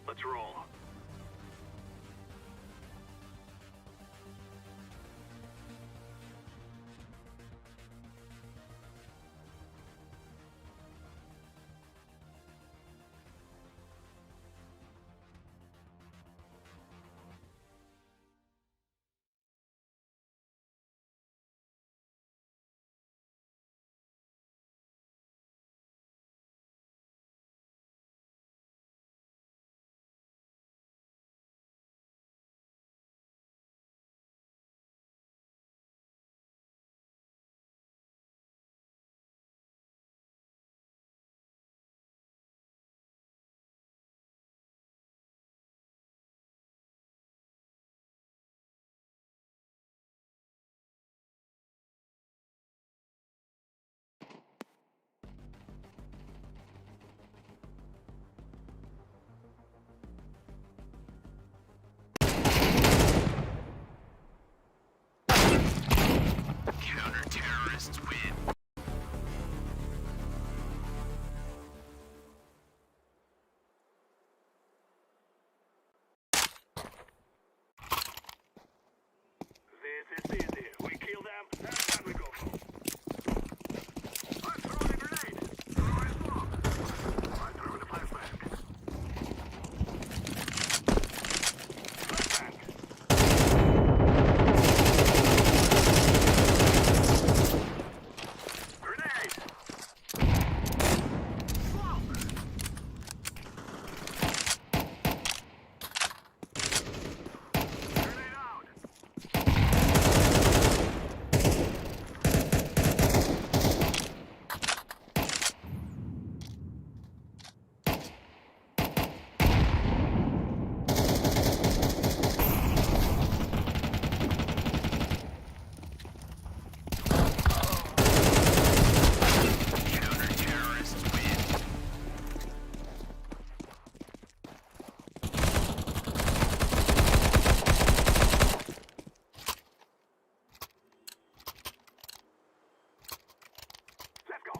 Let's roll. Counter-terrorists win. This is easy. We kill them, and then we go home. I'm throwing a grenade. Throwing smoke. I'm throwing a flashbang. Flashbang. Grenade. Smoke. Grenade out. Counter-terrorists win. Let's go.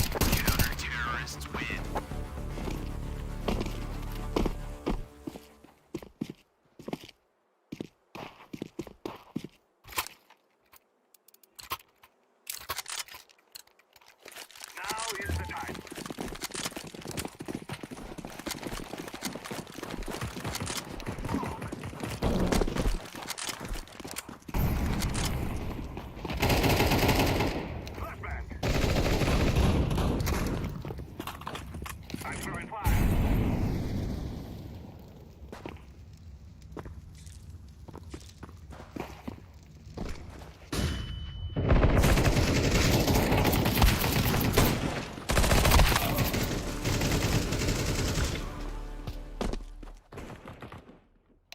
Counter-terrorists win. Now is the time. Flashbang. I'm throwing fire.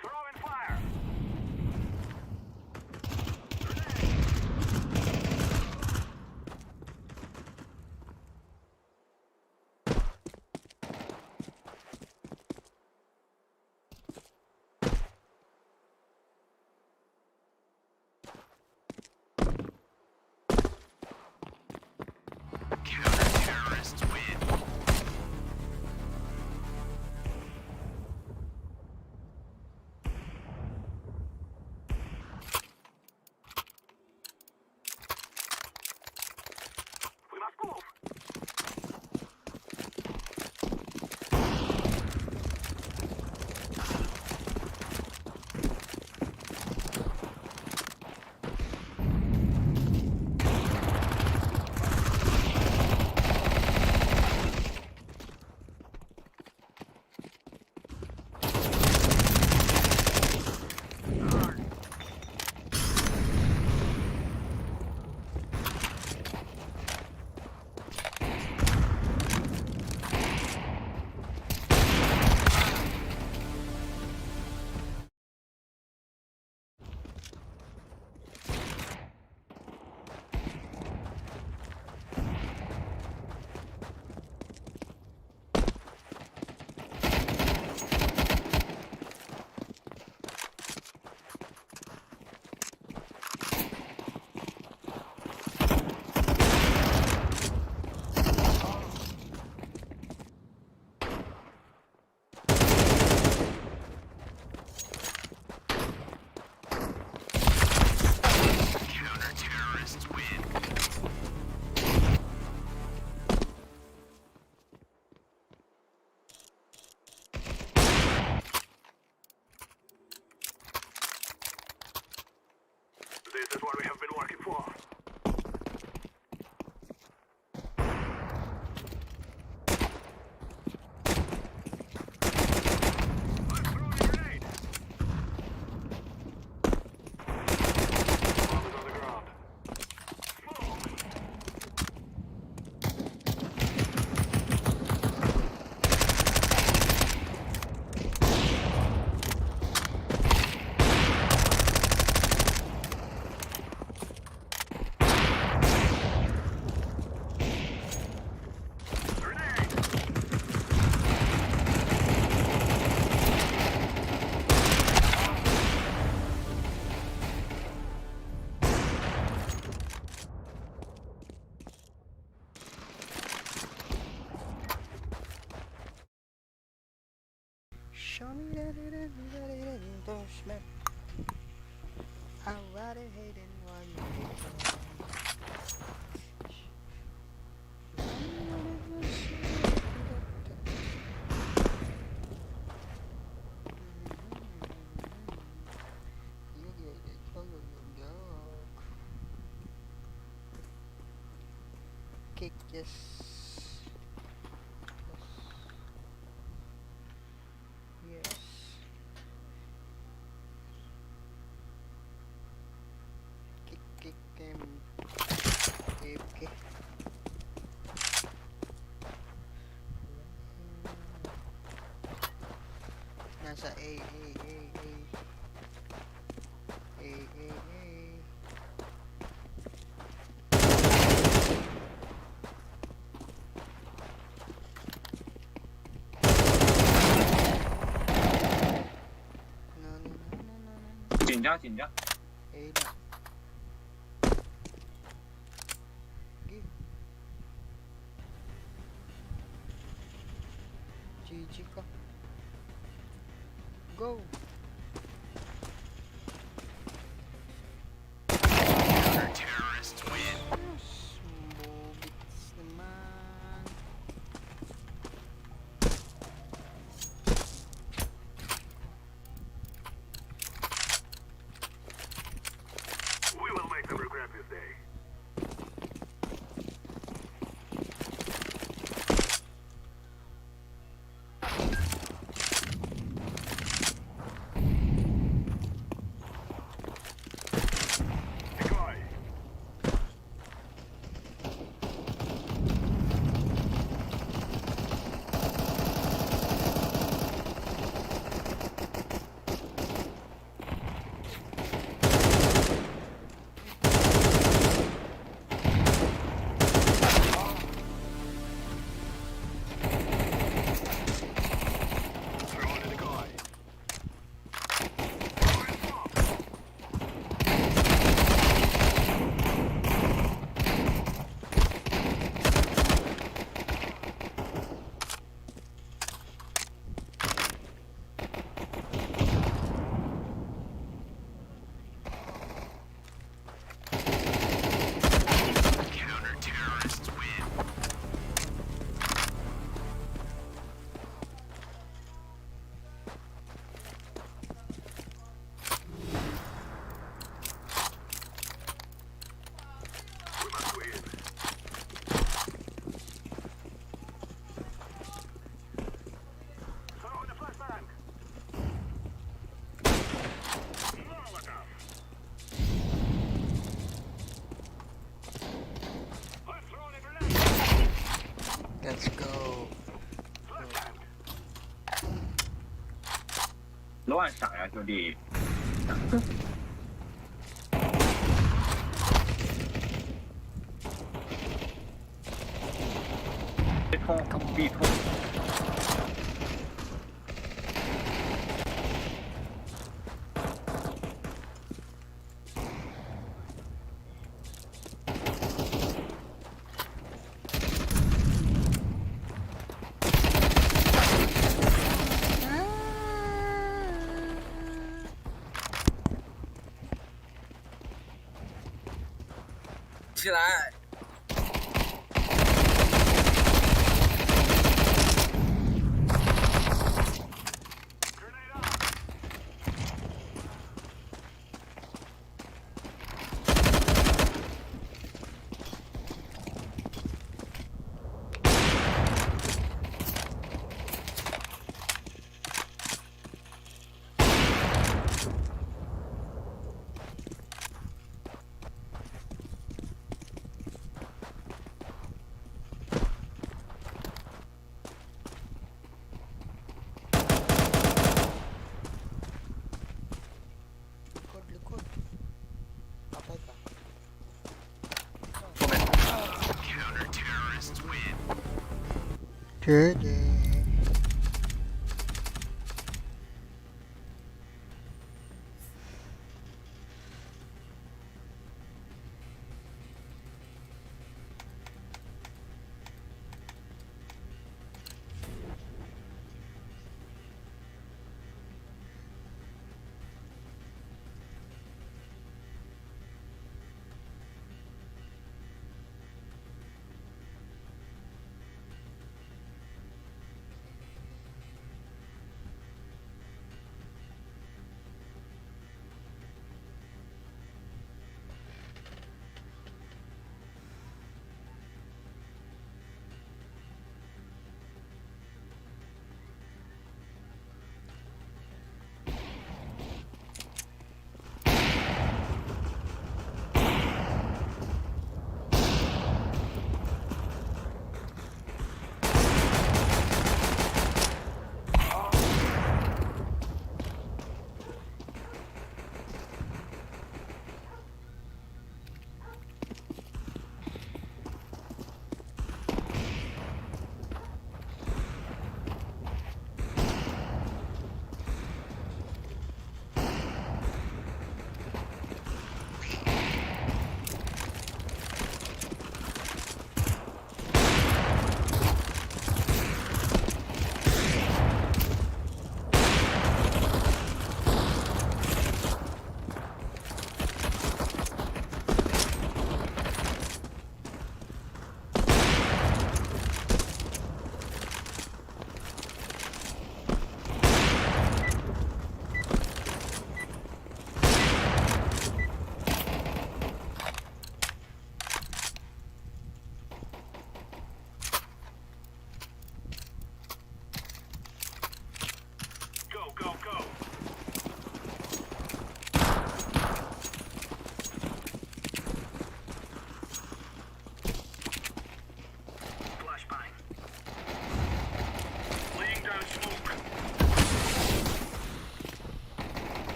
Throwing fire. Show me that it endorsement. I rather hate it while you hate it. Kick, yes. Yes. Kick him. Okay. Nasa A. No.紧张。A na. GG ka. Go. Terrorists win. Smobits naman. We will make them regret this day. Decoy. Throwing a decoy. Throwing smoke. Counter-terrorists win. We must win. Throwing a flashbang. Molotov. I'm throwing a grenade. Let's go. Flashbang. 乱闪呀，兄弟！别冲，必冲！起来！ Grenade out. Likod. Patay ka. Counter-terrorists win. GG.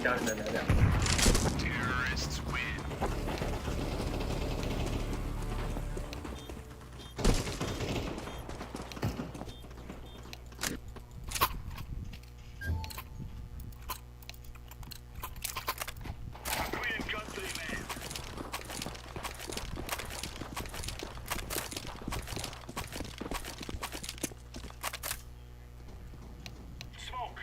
家里面来点。 Terrorists win. I'm clearing country, man. Smoke.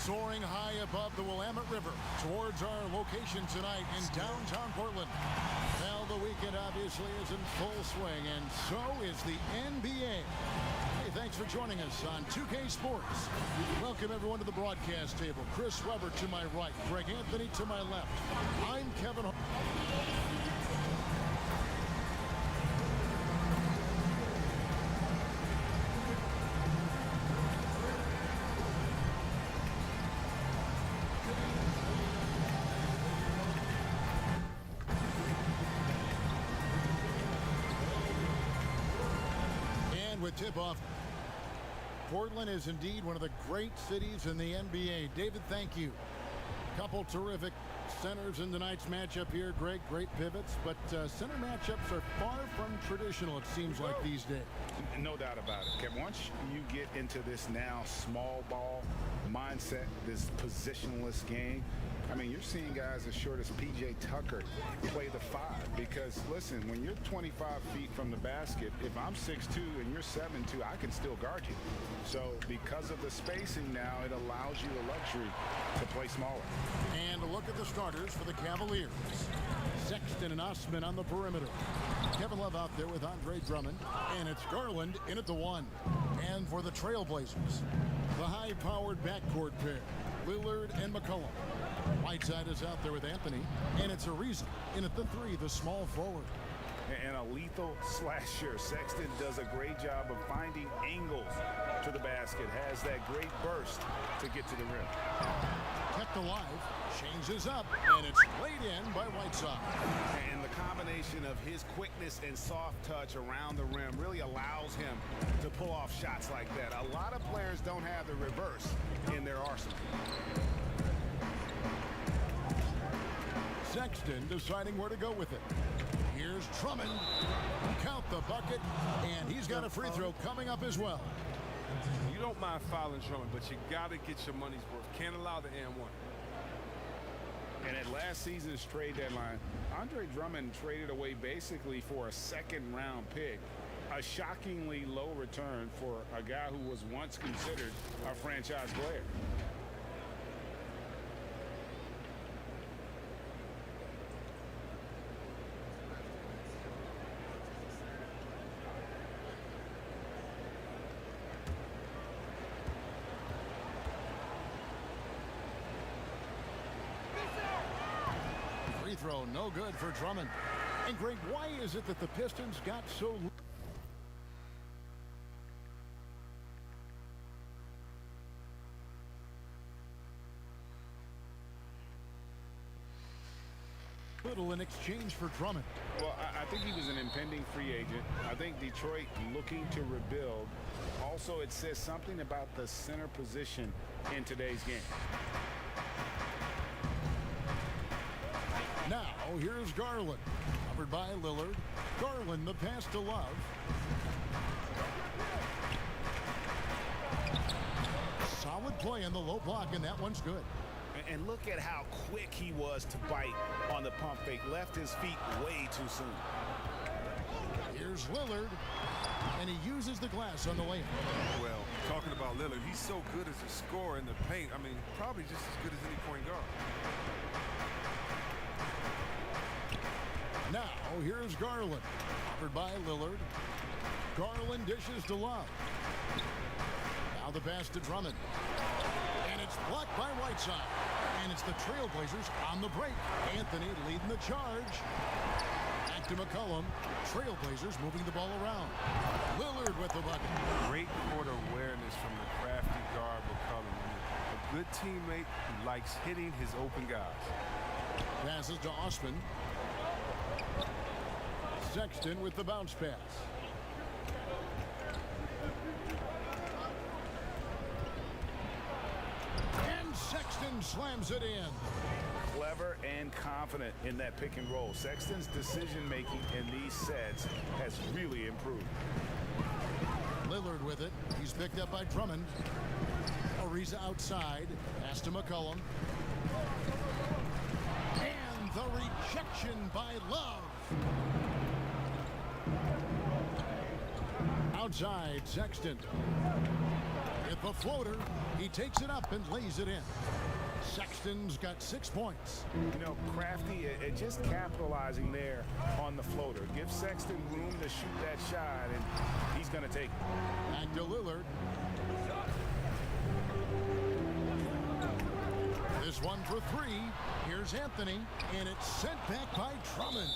Soaring high above the Willamette River towards our location tonight in downtown Portland. Well, the weekend obviously is in full swing, and so is the NBA. Hey, thanks for joining us on 2K Sports. Welcome everyone to the broadcast table. Chris Webber to my right, Greg Anthony to my left. I'm Kevin. With tip-off, Portland is indeed one of the great cities in the NBA. David, thank you. Couple terrific centers in tonight's matchup here. Greg, great pivots, but center matchups are far from traditional, it seems like, these days. No doubt about it, Kevin. Once you get into this now small ball mindset, this positionless game, I mean, you're seeing guys as short as P.J. Tucker play the 5 because, listen, when you're 25 feet from the basket, if I'm 6'2" and you're 7'2", I can still guard you. So because of the spacing now, it allows you the luxury to play smaller. And a look at the starters for the Cavaliers. Sexton and Osman on the perimeter. Kevin Love out there with Andre Drummond. And it's Garland in at the 1. And for the Trailblazers, the high-powered backcourt pair, Lillard and McCollum. Whiteside is out there with Anthony, and it's Ariza in at the 3, the small forward. And a lethal slasher. Sexton does a great job of finding angles to the basket, has that great burst to get to the rim. Kept alive, changes up, and it's laid in by Whiteside. And the combination of his quickness and soft touch around the rim really allows him to pull off shots like that. A lot of players don't have the reverse in their arsenal. Sexton deciding where to go with it. Here's Drummond. Count the bucket, and he's got a free throw coming up as well. You don't mind fouling Drummond, but you got to get your money's worth. Can't allow the and 1. And at last season's trade deadline, Andre Drummond traded away basically for a second-round pick. A shockingly low return for a guy who was once considered a franchise player. Free throw no good for Drummond. And Greg, why is it that the Pistons got so little in exchange for Drummond? Well, I think he was an impending free agent. I think Detroit looking to rebuild. Also, it says something about the center position in today's game. Now, here's Garland. Covered by Lillard. Garland, the pass to Love. Solid play in the low block, and that one's good. And look at how quick he was to bite on the pump fake. Left his feet way too soon. Here's Lillard, and he uses the glass on the layup. Well, talking about Lillard, he's so good as a scorer in the paint. I mean, probably just as good as any point guard. Now, here's Garland. Covered by Lillard. Garland dishes to Love. Now the pass to Drummond. And it's blocked by Whiteside. And it's the Trailblazers on the break. Anthony leading the charge. Back to McCollum. Trailblazers moving the ball around. Lillard with the bucket. Great court awareness from the crafty guard McCollum. A good teammate who likes hitting his open guys. Passes to Osman. Sexton with the bounce pass. And Sexton slams it in. Clever and confident in that pick and roll. Sexton's decision-making in these sets has really improved. Lillard with it. He's picked up by Drummond. Ariza outside. Pass to McCollum. And the rejection by Love. Outside, Sexton. With the floater, he takes it up and lays it in. Sexton's got 6 points. You know, Crafty, it just capitalizing there on the floater. Give Sexton room to shoot that shot, and he's going to take it. Back to Lillard. This one for 3. Here's Anthony, and it's sent back by Drummond.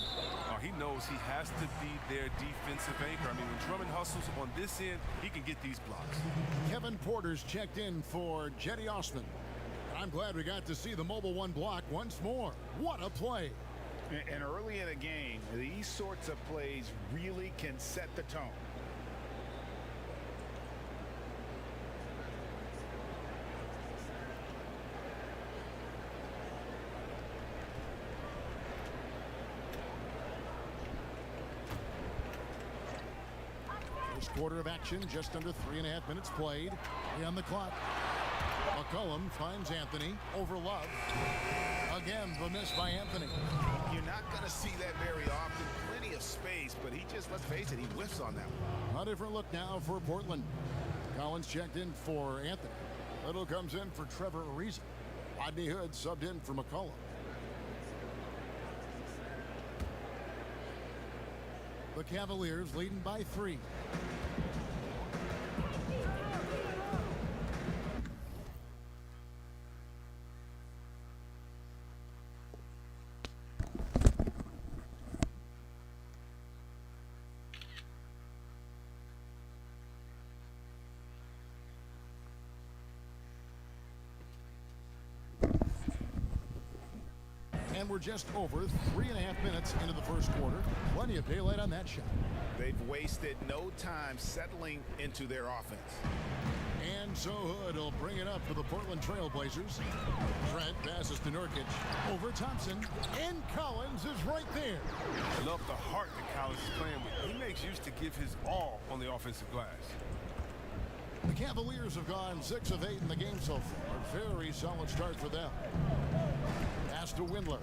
Oh, he knows he has to be their defensive anchor. I mean, when Drummond hustles on this end, he can get these blocks. Kevin Porter's checked in for Jetty Osman. I'm glad we got to see the mobile one block once more. What a play. And early in a game, these sorts of plays really can set the tone. First quarter of action, just under 3.5 minutes played. 3 on the clock. McCollum finds Anthony over Love. Again, the miss by Anthony. You're not going to see that very often. Plenty of space, but he just, let's face it, he whiffs on that one. A different look now for Portland. Collins checked in for Anthony. Little comes in for Trevor Ariza. Rodney Hood subbed in for McCollum. The Cavaliers leading by 3. And we're just over 3.5 minutes into the first quarter. Plenty of daylight on that shot. They've wasted no time settling into their offense. And so Hood will bring it up for the Portland Trail Blazers. Trent passes to Nurkic. Over Thompson. And Collins is right there. I love the heart that Collins is playing with. He makes use to give his all on the offensive glass. The Cavaliers have gone 6 of 8 in the game so far. A very solid start for them. Pass to Windler.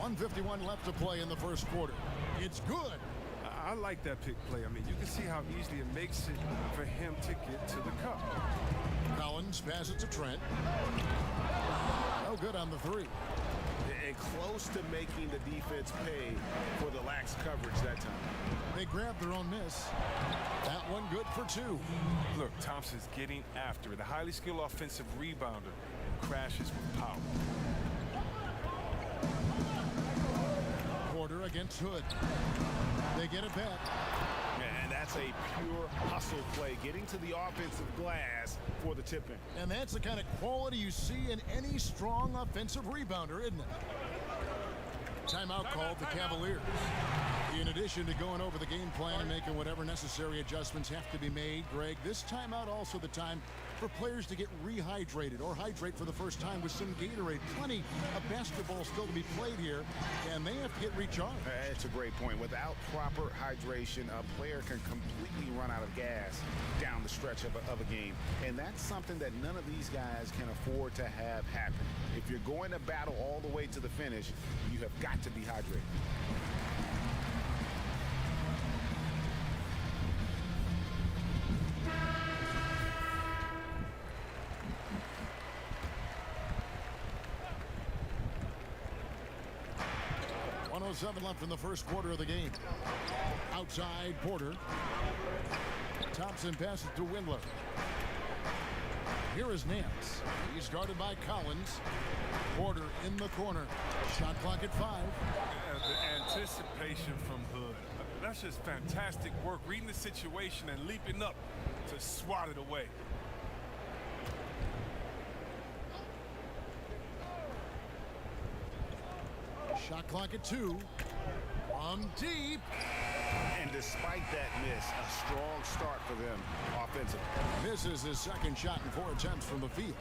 1:51 left to play in the first quarter. It's good. I like that pick play. I mean, you can see how easily it makes it for him to get to the cup. Collins passes to Trent. No good on the 3. And close to making the defense pay for the lax coverage that time. They grabbed their own miss. That one good for 2. Look, Thompson's getting after it. A highly skilled offensive rebounder crashes with power. Porter against Hood. They get it back. And that's a pure hustle play, getting to the offensive glass for the tip-in. And that's the kind of quality you see in any strong offensive rebounder, isn't it? Timeout called the Cavaliers. In addition to going over the game plan and making whatever necessary adjustments have to be made, Greg, this timeout also the time for players to get rehydrated or hydrate for the first time with some Gatorade. Plenty of basketball still to be played here, and they have to get recharged. It's a great point. Without proper hydration, a player can completely run out of gas down the stretch of a game. And that's something that none of these guys can afford to have happen. If you're going to battle all the way to the finish, you have got to be hydrated. .07 left in the first quarter of the game. Outside, Porter. Thompson passes to Windler. Here is Nance. He's guarded by Collins. Porter in the corner. Shot clock at 5. The anticipation from Hood. That's just fantastic work. Reading the situation and leaping up to swat it away. Shot clock at 2. From deep. And despite that miss, a strong start for them offensively. Misses his second shot in 4 attempts from the field.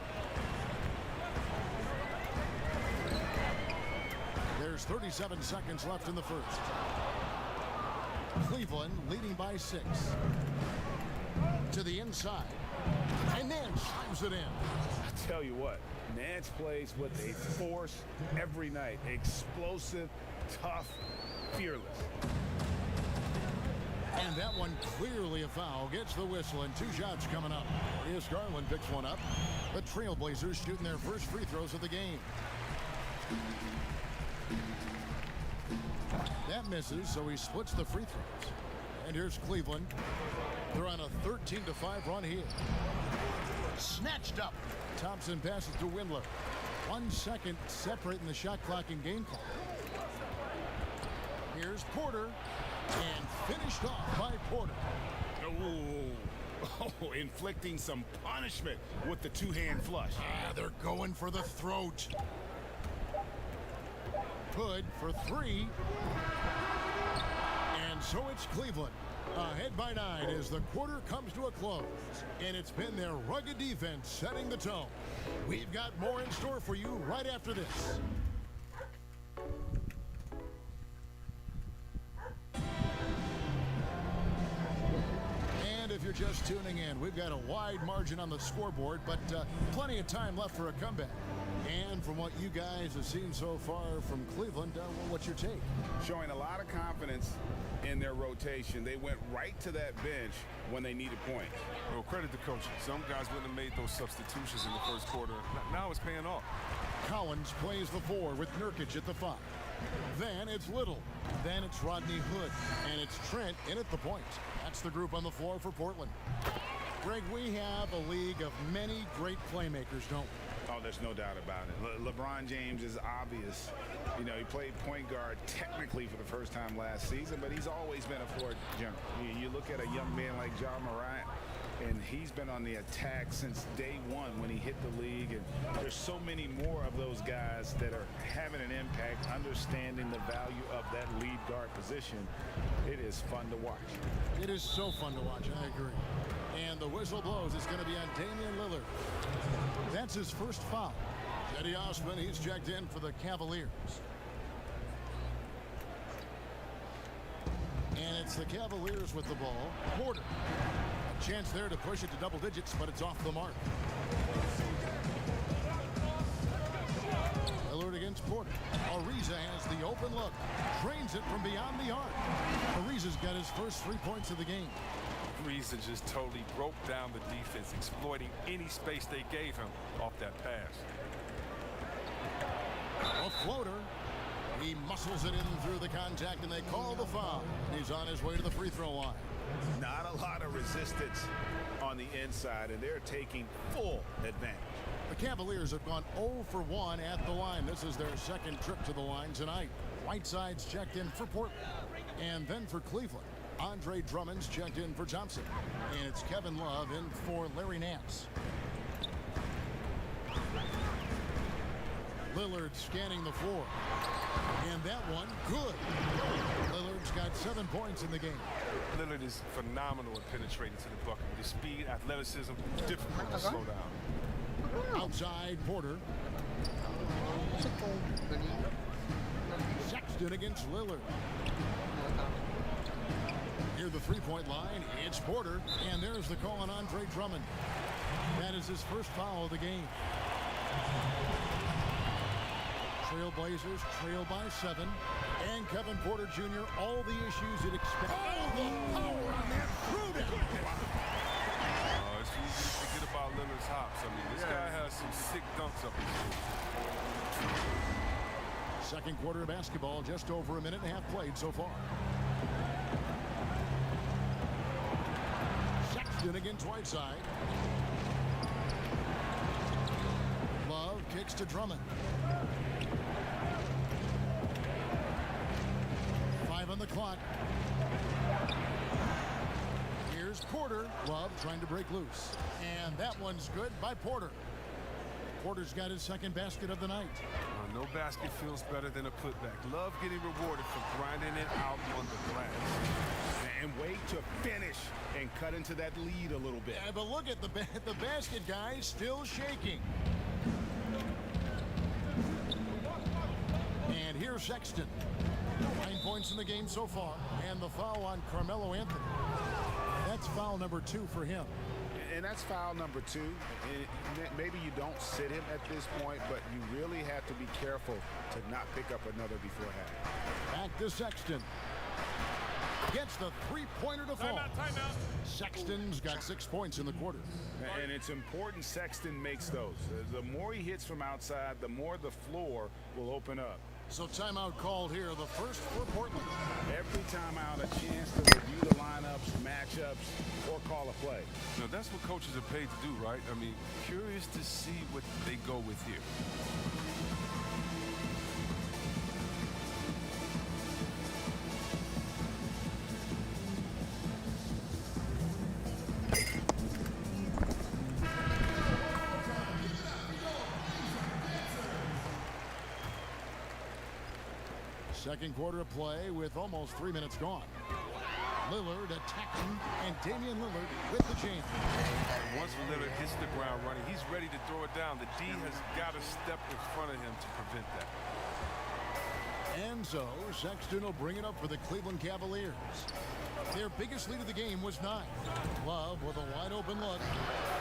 There's 37 seconds left in the first. Cleveland leading by 6. To the inside. And Nance slams it in. I tell you what, Nance plays with a force every night. Explosive, tough, fearless. And that one clearly a foul. Gets the whistle and 2 shots coming up. Here's Garland picks one up. The Trailblazers shooting their first free throws of the game. That misses, so he splits the free throws. And here's Cleveland. They're on a 13-5 run here. Snatched up. Thompson passes to Windler. 1 second separating the shot clock and game clock. Here's Porter. And finished off by Porter. Oh, inflicting some punishment with the 2-hand flush. They're going for the throat. Hood for 3. And so it's Cleveland. Ahead by 9 as the quarter comes to a close. And it's been their rugged defense setting the tone. We've got more in store for you right after this. And if you're just tuning in, we've got a wide margin on the scoreboard, but plenty of time left for a comeback. And from what you guys have seen so far from Cleveland, what's your take? Showing a lot of confidence in their rotation. They went right to that bench when they needed points. Well, credit the coaches. Some guys wouldn't have made those substitutions in the first quarter. Now it's paying off. Collins plays the 4 with Nurkic at the 5. Then it's Little. Then it's Rodney Hood. And it's Trent in at the point. That's the group on the floor for Portland. Greg, we have a league of many great playmakers, don't we? Oh, there's no doubt about it. LeBron James is obvious. You know, he played point guard technically for the first time last season, but he's always been a floor general. You look at a young man like Ja Morant, and he's been on the attack since day one when he hit the league. And there's so many more of those guys that are having an impact, understanding the value of that lead guard position. It is fun to watch. It is so fun to watch, I agree. And the whistle blows. It's going to be on Damian Lillard. That's his first foul. Cedi Osman, he's checked in for the Cavaliers. And it's the Cavaliers with the ball. Porter. A chance there to push it to double digits, but it's off the mark. Lillard against Porter. Ariza has the open look. Drains it from beyond the arc. Ariza's got his first 3 points of the game. Ariza just totally broke down the defense, exploiting any space they gave him off that pass. A floater. He muscles it in through the contact, and they call the foul. He's on his way to the free throw line. Not a lot of resistance on the inside, and they're taking full advantage. The Cavaliers have gone 0 for 1 at the line. This is their second trip to the line tonight. Whiteside's checked in for Portland. And then for Cleveland, Andre Drummond's checked in for Thompson. And it's Kevin Love in for Larry Nance. Lillard scanning the floor. And that one, good. Lillard's got 7 points in the game. Lillard is phenomenal at penetrating to the bucket. With his speed, athleticism, difficult to slow down. Outside, Porter. Sexton against Lillard. Near the three-point line, it's Porter. And there's the call on Andre Drummond. That is his first foul of the game. Trailblazers trail by 7. And Kevin Porter Jr., all the issues you'd expect. Oh, the power on that throwdown. It's easy to forget about Lillard's hops. I mean, this guy has some sick dunks up his sleeve. Second quarter of basketball, just over a minute and a half played so far. Sexton against Whiteside. Love kicks to Drummond. 5 on the clock. Here's Porter. Love trying to break loose. And that one's good by Porter. Porter's got his second basket of the night. No basket feels better than a putback. Love getting rewarded for grinding it out on the glass. And wait to finish and cut into that lead a little bit. Yeah, but look at the basket, guys, still shaking. And here's Sexton. 9 points in the game so far. And the foul on Carmelo Anthony. That's foul number 2 for him. And that's foul number 2. And maybe you don't sit him at this point, but you really have to be careful to not pick up another before half. Back to Sexton. gets the three-pointer to fall. Sexton's got 6 points in the quarter. And it's important Sexton makes those. The more he hits from outside, the more the floor will open up. So timeout called here, the first for Portland. Every timeout, a chance to review the lineups, matchups, or call a play. Now, that's what coaches are paid to do, right? I mean, curious to see what they go with here. Second quarter of play with almost 3 minutes gone. Lillard attacking, and Damian Lillard with the jam. Once Lillard hits the ground running, he's ready to throw it down. The D has got to step in front of him to prevent that. And so Sexton will bring it up for the Cleveland Cavaliers. Their biggest lead of the game was 9. Love with a wide open look.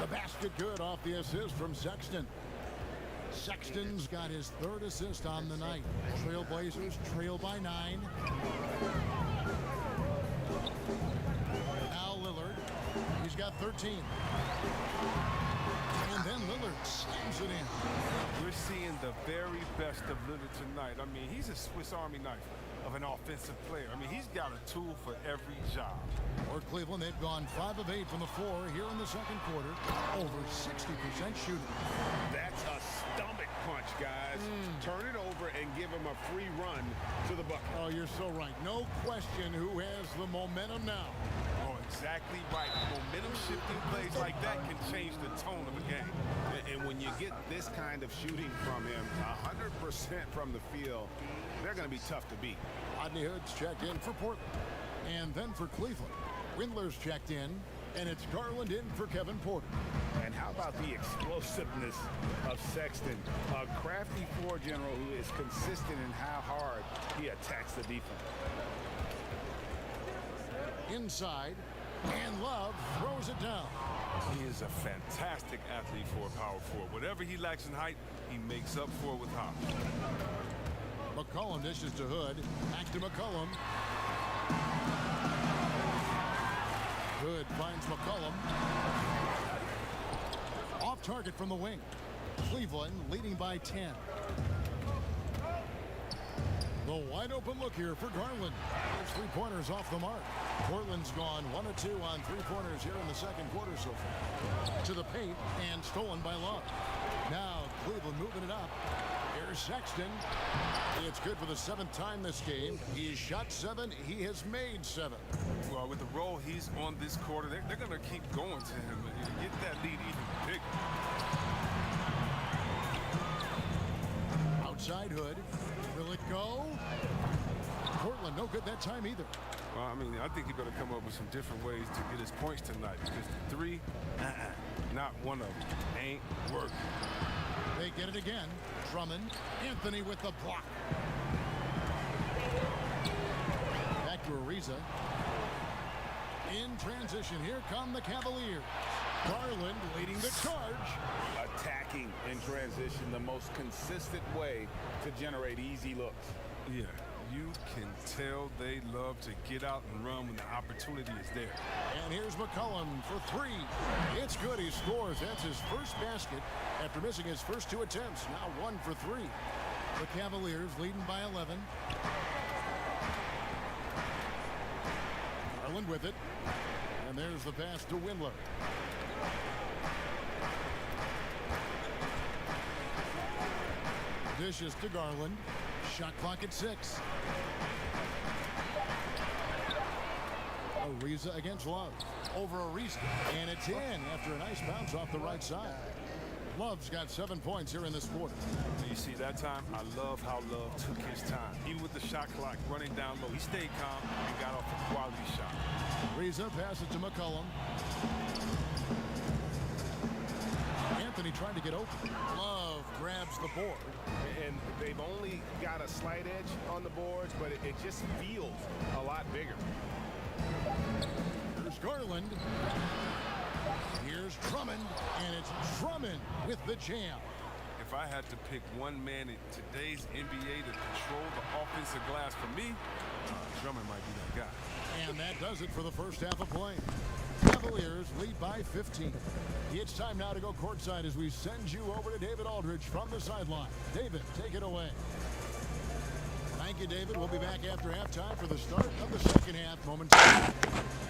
The basket good off the assist from Sexton. Sexton's got his 3rd assist on the night. Trailblazers trail by 9. Now Lillard. He's got 13. And then Lillard slams it in. We're seeing the very best of Lillard tonight. I mean, he's a Swiss Army knife of an offensive player. I mean, he's got a tool for every job. For Cleveland, they've gone 5 of 8 from the floor here in the second quarter. Over 60% shooting. That's a stomach punch, guys. Turn it over and give him a free run to the bucket. Oh, you're so right. No question who has the momentum now. Oh, exactly right. Momentum shifting plays like that can change the tone of a game. And when you get this kind of shooting from him, 100% from the field, they're going to be tough to beat. Rodney Hood's checked in for Portland. And then for Cleveland, Windler's checked in, and it's Garland in for Kevin Porter. And how about the explosiveness of Sexton, a crafty floor general who is consistent in how hard he attacks the defense. Inside, and Love throws it down. He is a fantastic athlete for a power forward. Whatever he lacks in height, he makes up for it with height. McCollum dishes to Hood. Back to McCollum. Hood finds McCollum. Off target from the wing. Cleveland leading by 10. The wide open look here for Garland. Those 3-pointers off the mark. Portland's gone 1 of 2 on 3-pointers here in the second quarter so far. To the paint and stolen by Love. Now Cleveland moving it up. Here's Sexton. It's good for the 7th time this game. He's shot 7. He has made 7. Well, with the role he's on this quarter, they're going to keep going to him and get that lead even bigger. Outside Hood. Will it go? Portland, no good that time either. Well, I mean, I think he better come up with some different ways to get his points tonight because the 3, not one of them, ain't working. They get it again. Drummond. Anthony with the block. Back to Ariza. In transition, here come the Cavaliers. Garland leading the charge. Attacking in transition, the most consistent way to generate easy looks. Yeah, you can tell they love to get out and run when the opportunity is there. And here's McCollum for 3. It's good. He scores. That's his first basket after missing his first 2 attempts. Now 1 for 3. The Cavaliers leading by 11. Garland with it. And there's the pass to Windler. Dishes to Garland. Shot clock at 6. Ariza against Love. Over Ariza. And it's in after a nice bounce off the right side. Love's got 7 points here in this quarter. You see that time? I love how Love took his time. Even with the shot clock running down low, he stayed calm and got off a quality shot. Ariza passes to McCollum. Anthony trying to get open. Love grabs the board. And they've only got a slight edge on the boards, but it just feels a lot bigger. Here's Garland. Here's Drummond. And it's Drummond with the jam. If I had to pick one man in today's NBA to control the offensive glass for me, Drummond might be that guy. And that does it for the first half of play. Cavaliers lead by 15. It's time now to go courtside as we send you over to David Aldridge from the sideline. David, take it away. Thank you, David. We'll be back after halftime for the start of the second half momentarily.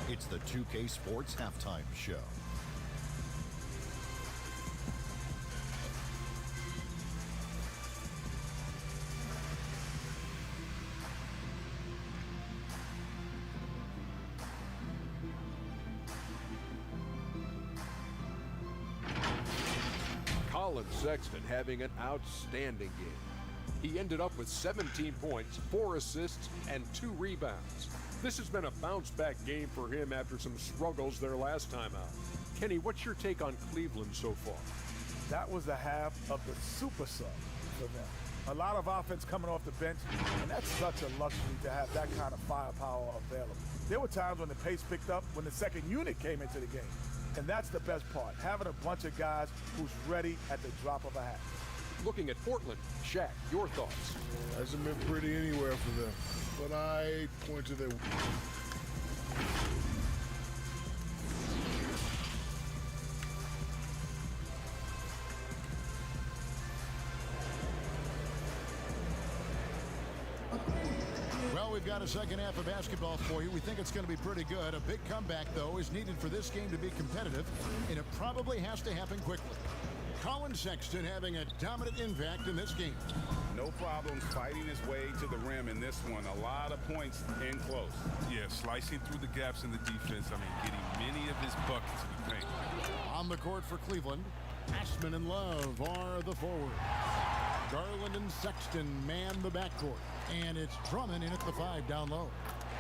It's the 2K Sports Halftime Show. Colin Sexton having an outstanding game. He ended up with 17 points, 4 assists, and 2 rebounds. This has been a bounce-back game for him after some struggles their last time out. Kenny, what's your take on Cleveland so far? That was the half of the super sub for them. A lot of offense coming off the bench, and that's such a luxury to have that kind of firepower available. There were times when the pace picked up when the second unit came into the game. And that's the best part, having a bunch of guys who's ready at the drop of a hat. Looking at Portland, Shaq, your thoughts? Hasn't been pretty anywhere for them, but I point to their... Well, we've got a second half of basketball for you. We think it's going to be pretty good. A big comeback, though, is needed for this game to be competitive, and it probably has to happen quickly. Colin Sexton having a dominant impact in this game. No problems fighting his way to the rim in this one. A lot of points in close. Yeah, slicing through the gaps in the defense. I mean, getting many of his buckets in the paint. On the court for Cleveland, Ashman and Love are the forwards. Garland and Sexton man the backcourt. And it's Drummond in at the 5 down low.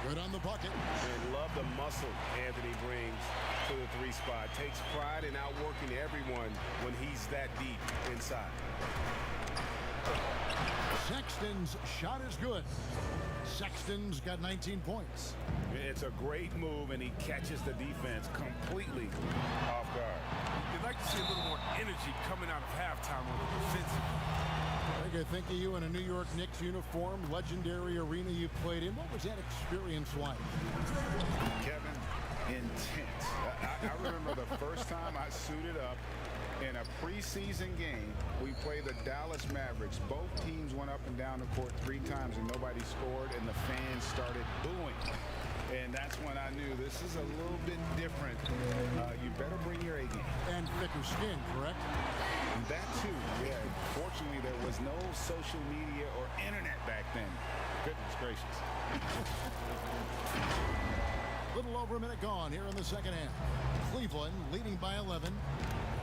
Good on the bucket. And love the muscle Anthony brings to the 3 spot. Takes pride in outworking everyone when he's that deep inside. Sexton's shot is good. Sexton's got 19 points. It's a great move, and he catches the defense completely off guard. You'd like to see a little more energy coming out of halftime on the defensive. I think of you in a New York Knicks uniform, legendary arena you played in. What was that experience like? Kevin, intense. I remember the first time I suited up in a preseason game. We played the Dallas Mavericks. Both teams went up and down the court 3 times and nobody scored, and the fans started booing. And that's when I knew this is a little bit different. You better bring your A game. And thicker skin, correct? That too, yeah. Fortunately, there was no social media or internet back then. Goodness gracious. Little over a minute gone here in the second half. Cleveland leading by 11.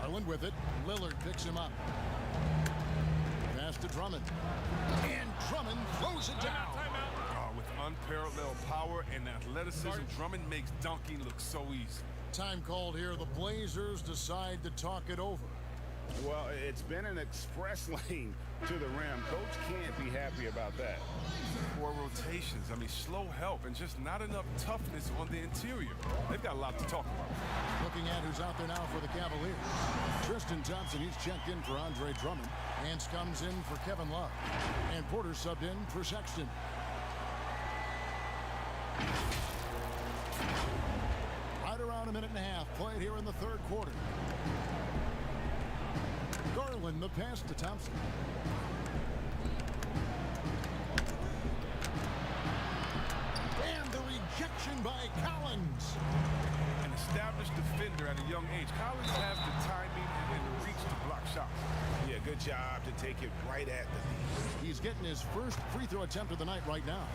Garland with it. Lillard picks him up. Pass to Drummond. And Drummond throws it down. With unparalleled power and athleticism, Drummond makes dunking look so easy. Time called here. The Blazers decide to talk it over. Well, it's been an express lane to the rim. Coach can't be happy about that. 4 rotations. I mean, slow help and just not enough toughness on the interior. They've got a lot to talk about. Looking at who's out there now for the Cavaliers. Tristan Thompson, he's checked in for Andre Drummond. Hance comes in for Kevin Love. And Porter subbed in for Sexton. Right around a minute and a half played here in the third quarter. Garland the pass to Thompson. And the rejection by Collins. An established defender at a young age. Collins has the timing and the reach to block shots. Yeah, good job to take it right at the knee. He's getting his first free throw attempt of the night right now.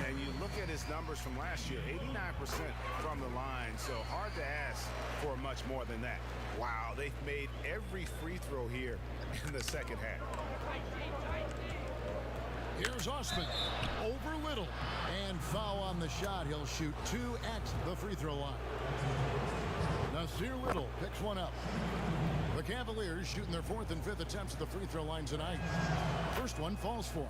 And you look at his numbers from last year, 89% from the line, so hard to ask for much more than that. Wow, they've made every free throw here in the second half. Here's Osman over Little, and foul on the shot. He'll shoot 2 at the free throw line. Nasir Little picks one up. The Cavaliers shooting their 4th and 5th attempts at the free throw line tonight. First one falls for him.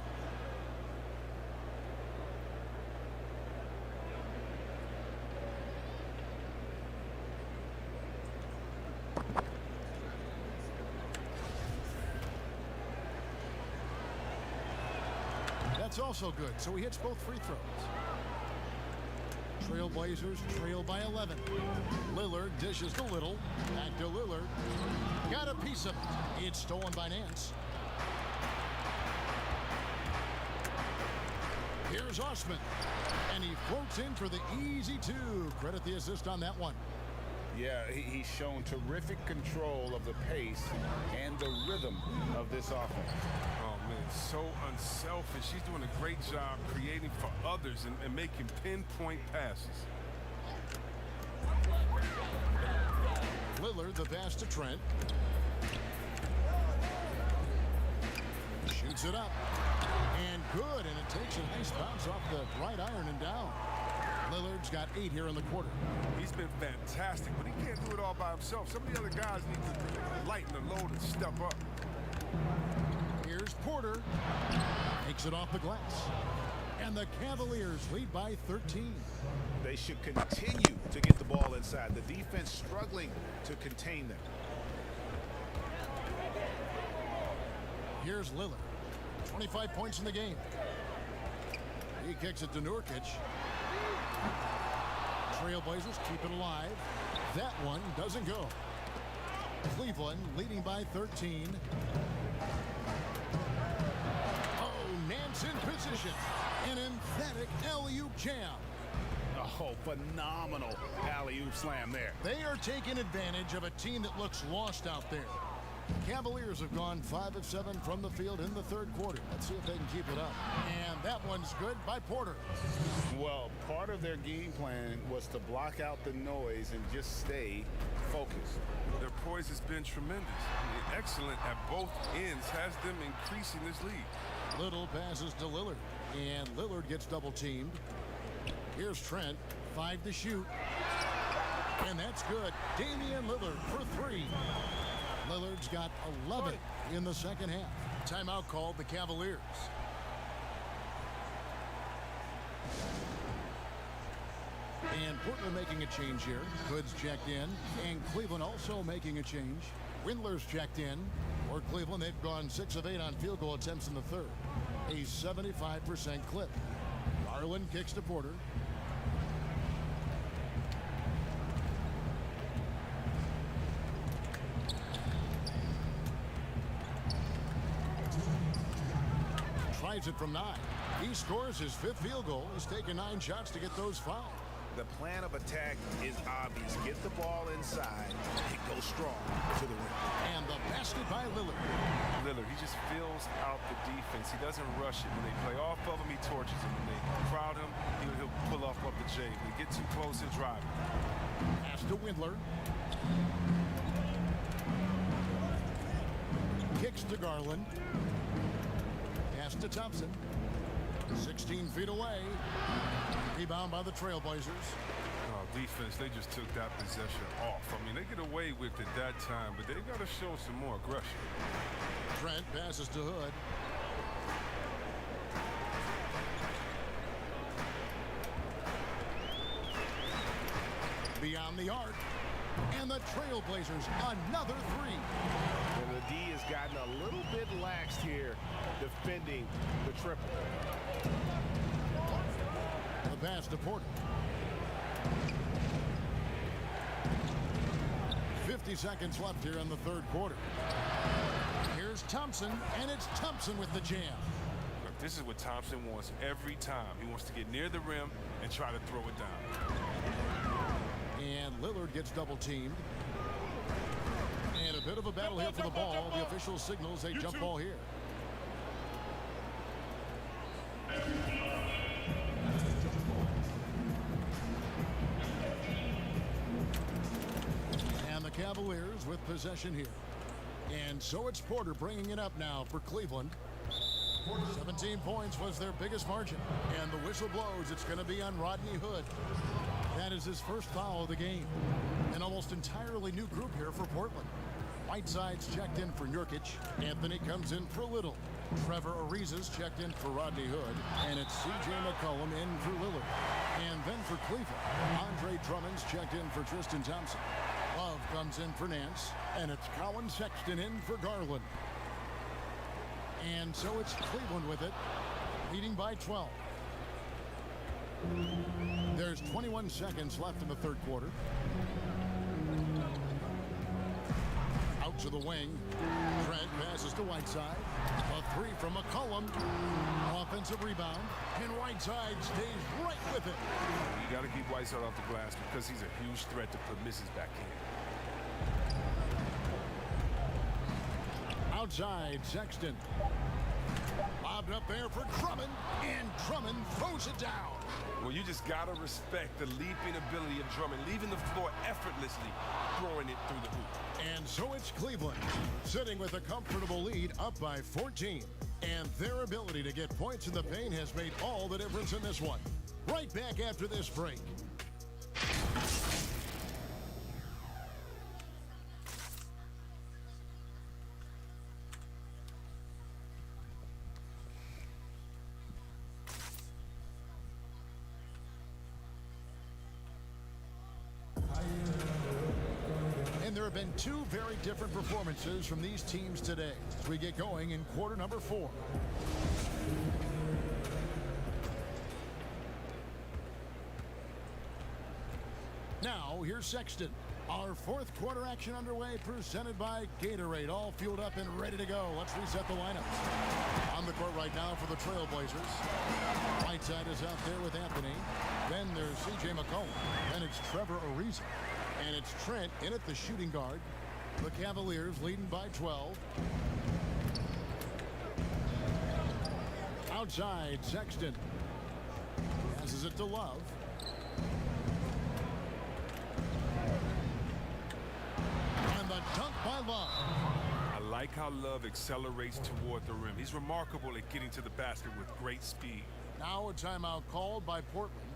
That's also good, so he hits both free throws. Trailblazers trail by 11. Lillard dishes to Little. Back to Lillard. Got a piece of it. It's stolen by Nance. Here's Osman. And he floats in for the easy two. Credit the assist on that one. Yeah, he's shown terrific control of the pace and the rhythm of this offense. Oh, man, so unselfish. He's doing a great job creating for others and making pinpoint passes. Lillard, the pass to Trent. Shoots it up. And good, and it takes a nice bounce off the right iron and down. Lillard's got 8 here in the quarter. He's been fantastic, but he can't do it all by himself. Some of the other guys need to lighten the load and step up. Here's Porter. Takes it off the glass. And the Cavaliers lead by 13. They should continue to get the ball inside. The defense struggling to contain them. Here's Lillard. 25 points in the game. He kicks it to Nurkic. Trailblazers keep it alive. That one doesn't go. Cleveland leading by 13. Oh, Nance in position. An emphatic alley-oop jam. Oh, phenomenal alley-oop slam there. They are taking advantage of a team that looks lost out there. Cavaliers have gone 5 of 7 from the field in the third quarter. Let's see if they can keep it up. And that one's good by Porter. Well, part of their game plan was to block out the noise and just stay focused. Their poise has been tremendous. I mean, excellent at both ends, has them increasing this lead. Little passes to Lillard, and Lillard gets double teamed. Here's Trent, 5 to shoot. And that's good. Damian Lillard for 3. Lillard's got 11 in the second half. Timeout called the Cavaliers. And Portland making a change here. Hood's checked in. And Cleveland also making a change. Windler's checked in. For Cleveland, they've gone 6 of 8 on field goal attempts in the third. A 75% clip. Garland kicks to Porter. Tries it from 9. He scores his 5th field goal. He's taken 9 shots to get those 5. The plan of attack is obvious. Get the ball inside and go strong to the rim. And the basket by Lillard. Lillard, he just fills out the defense. He doesn't rush it. When they play off of him, he torches him. When they crowd him, he'll pull off the J. When they get too close, he'll drive. Pass to Windler. Kicks to Garland. Pass to Thompson. 16 feet away. Rebound by the Trailblazers. Oh, defense, they just took that possession off. I mean, they get away with it that time, but they got to show some more aggression. Trent passes to Hood. Beyond the arc. And the Trailblazers, another 3. And the D has gotten a little bit laxed here defending the triple. The pass to Porter. 50 seconds left here in the third quarter. Here's Thompson, and it's Thompson with the jam. Look, this is what Thompson wants every time. He wants to get near the rim and try to throw it down. And Lillard gets double teamed. And a bit of a battle here for the ball. The official signals a jump ball here. And the Cavaliers with possession here. And so it's Porter bringing it up now for Cleveland. 17 points was their biggest margin. And the whistle blows. It's going to be on Rodney Hood. That is his first foul of the game. An almost entirely new group here for Portland. Whiteside's checked in for Nurkic. Anthony comes in for Little. Trevor Ariza's checked in for Rodney Hood. And it's C.J. McCollum in for Lillard. And then for Cleveland, Andre Drummond's checked in for Tristan Thompson. Love comes in for Nance. And it's Colin Sexton in for Garland. And so it's Cleveland with it. leading by 12. There's 21 seconds left in the third quarter. Out to the wing. Trent passes to Whiteside. A three from McCollum. Offensive rebound. And Whiteside stays right with it. You got to keep Whiteside off the glass because he's a huge threat to put misses back in. Outside, Sexton. Lobbed up there for Drummond. And Drummond throws it down. Well, you just got to respect the leaping ability of Drummond, leaving the floor effortlessly, throwing it through the hoop. And so it's Cleveland, sitting with a comfortable lead up by 14. And their ability to get points in the paint has made all the difference in this one. Right back after this break. And there have been two very different performances from these teams today as we get going in quarter number 4. Now, here's Sexton. Our fourth quarter action underway, presented by Gatorade. All fueled up and ready to go. Let's reset the lineups. On the court right now for the Trailblazers. Whiteside is out there with Anthony. Then there's C.J. McCollum. Then it's Trevor Ariza. And it's Trent in at the shooting guard. The Cavaliers leading by 12. Outside, Sexton. Passes it to Love. And the dunk by Love. I like how Love accelerates toward the rim. He's remarkable at getting to the basket with great speed. Now a timeout called by Portland.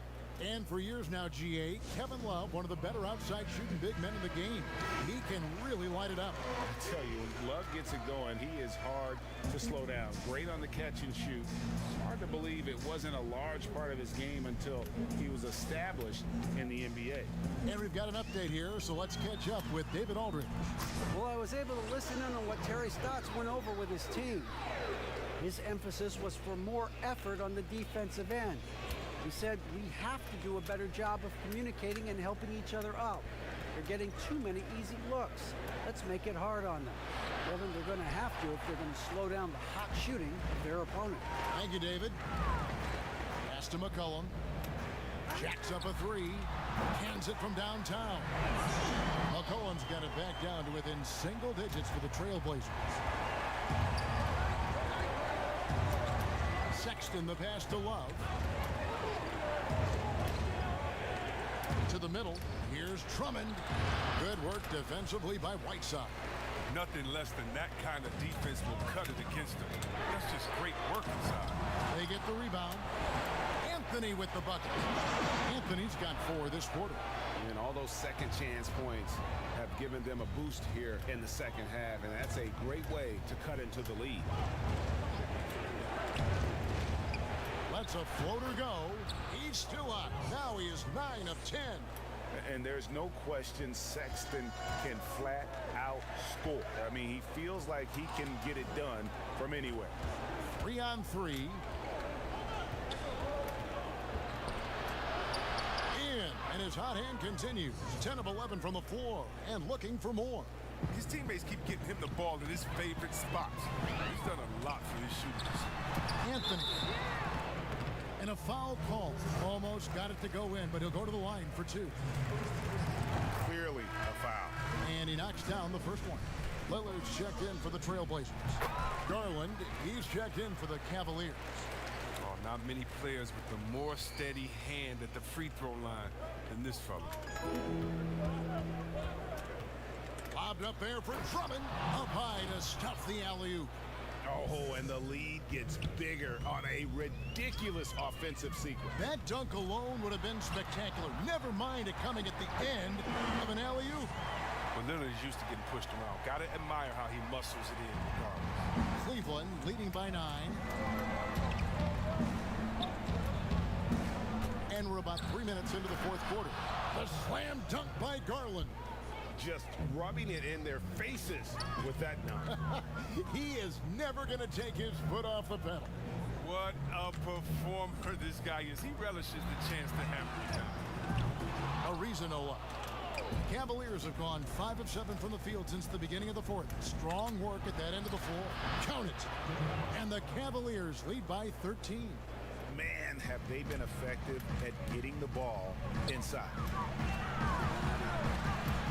And for years now, GA, Kevin Love, one of the better outside shooting big men in the game. He can really light it up. I tell you, when Love gets it going, he is hard to slow down. Great on the catch and shoot. It's hard to believe it wasn't a large part of his game until he was established in the NBA. And we've got an update here, so let's catch up with David Aldridge. Well, I was able to listen in on what Terry Stotts went over with his team. His emphasis was for more effort on the defensive end. He said we have to do a better job of communicating and helping each other out. They're getting too many easy looks. Let's make it hard on them. Well, then they're going to have to if they're going to slow down the hot shooting of their opponent. Thank you, David. Pass to McCollum. Jacks up a three. Hands it from downtown. McCollum's got it back down to within single digits for the Trailblazers. Sexton, the pass to Love. To the middle. Here's Drummond. Good work defensively by Whiteside. Nothing less than that kind of defense will cut it against them. That's just great work inside. They get the rebound. Anthony with the bucket. Anthony's got 4 this quarter. And all those second chance points have given them a boost here in the second half, and that's a great way to cut into the lead. Lets a floater go. He's still up. Now he is 9 of 10. And there's no question Sexton can flat out score. I mean, he feels like he can get it done from anywhere. 3 on 3. In, and his hot hand continues. 10 of 11 from the floor and looking for more. His teammates keep getting him the ball in his favorite spots. He's done a lot for his shooters. Anthony. And a foul call. Almost got it to go in, but he'll go to the line for 2. Clearly a foul. And he knocks down the first one. Lillard's checked in for the Trailblazers. Garland, he's checked in for the Cavaliers. Oh, not many players with a more steady hand at the free throw line than this fella. Lobbed up there for Drummond. Up high to stuff the alley-oop. Oh, and the lead gets bigger on a ridiculous offensive sequence. That dunk alone would have been spectacular. Never mind it coming at the end of an alley-oop. But Lillard is used to getting pushed around. Got to admire how he muscles it in regardless. Cleveland leading by 9. And we're about 3 minutes into the fourth quarter. The slam dunk by Garland. just rubbing it in their faces with that dunk. He is never going to take his foot off the pedal. What a performer this guy is. He relishes the chance to hammer it down. A reason no luck. The Cavaliers have gone 5 of 7 from the field since the beginning of the fourth. Strong work at that end of the floor. Count it. And the Cavaliers lead by 13. Man, have they been effective at getting the ball inside.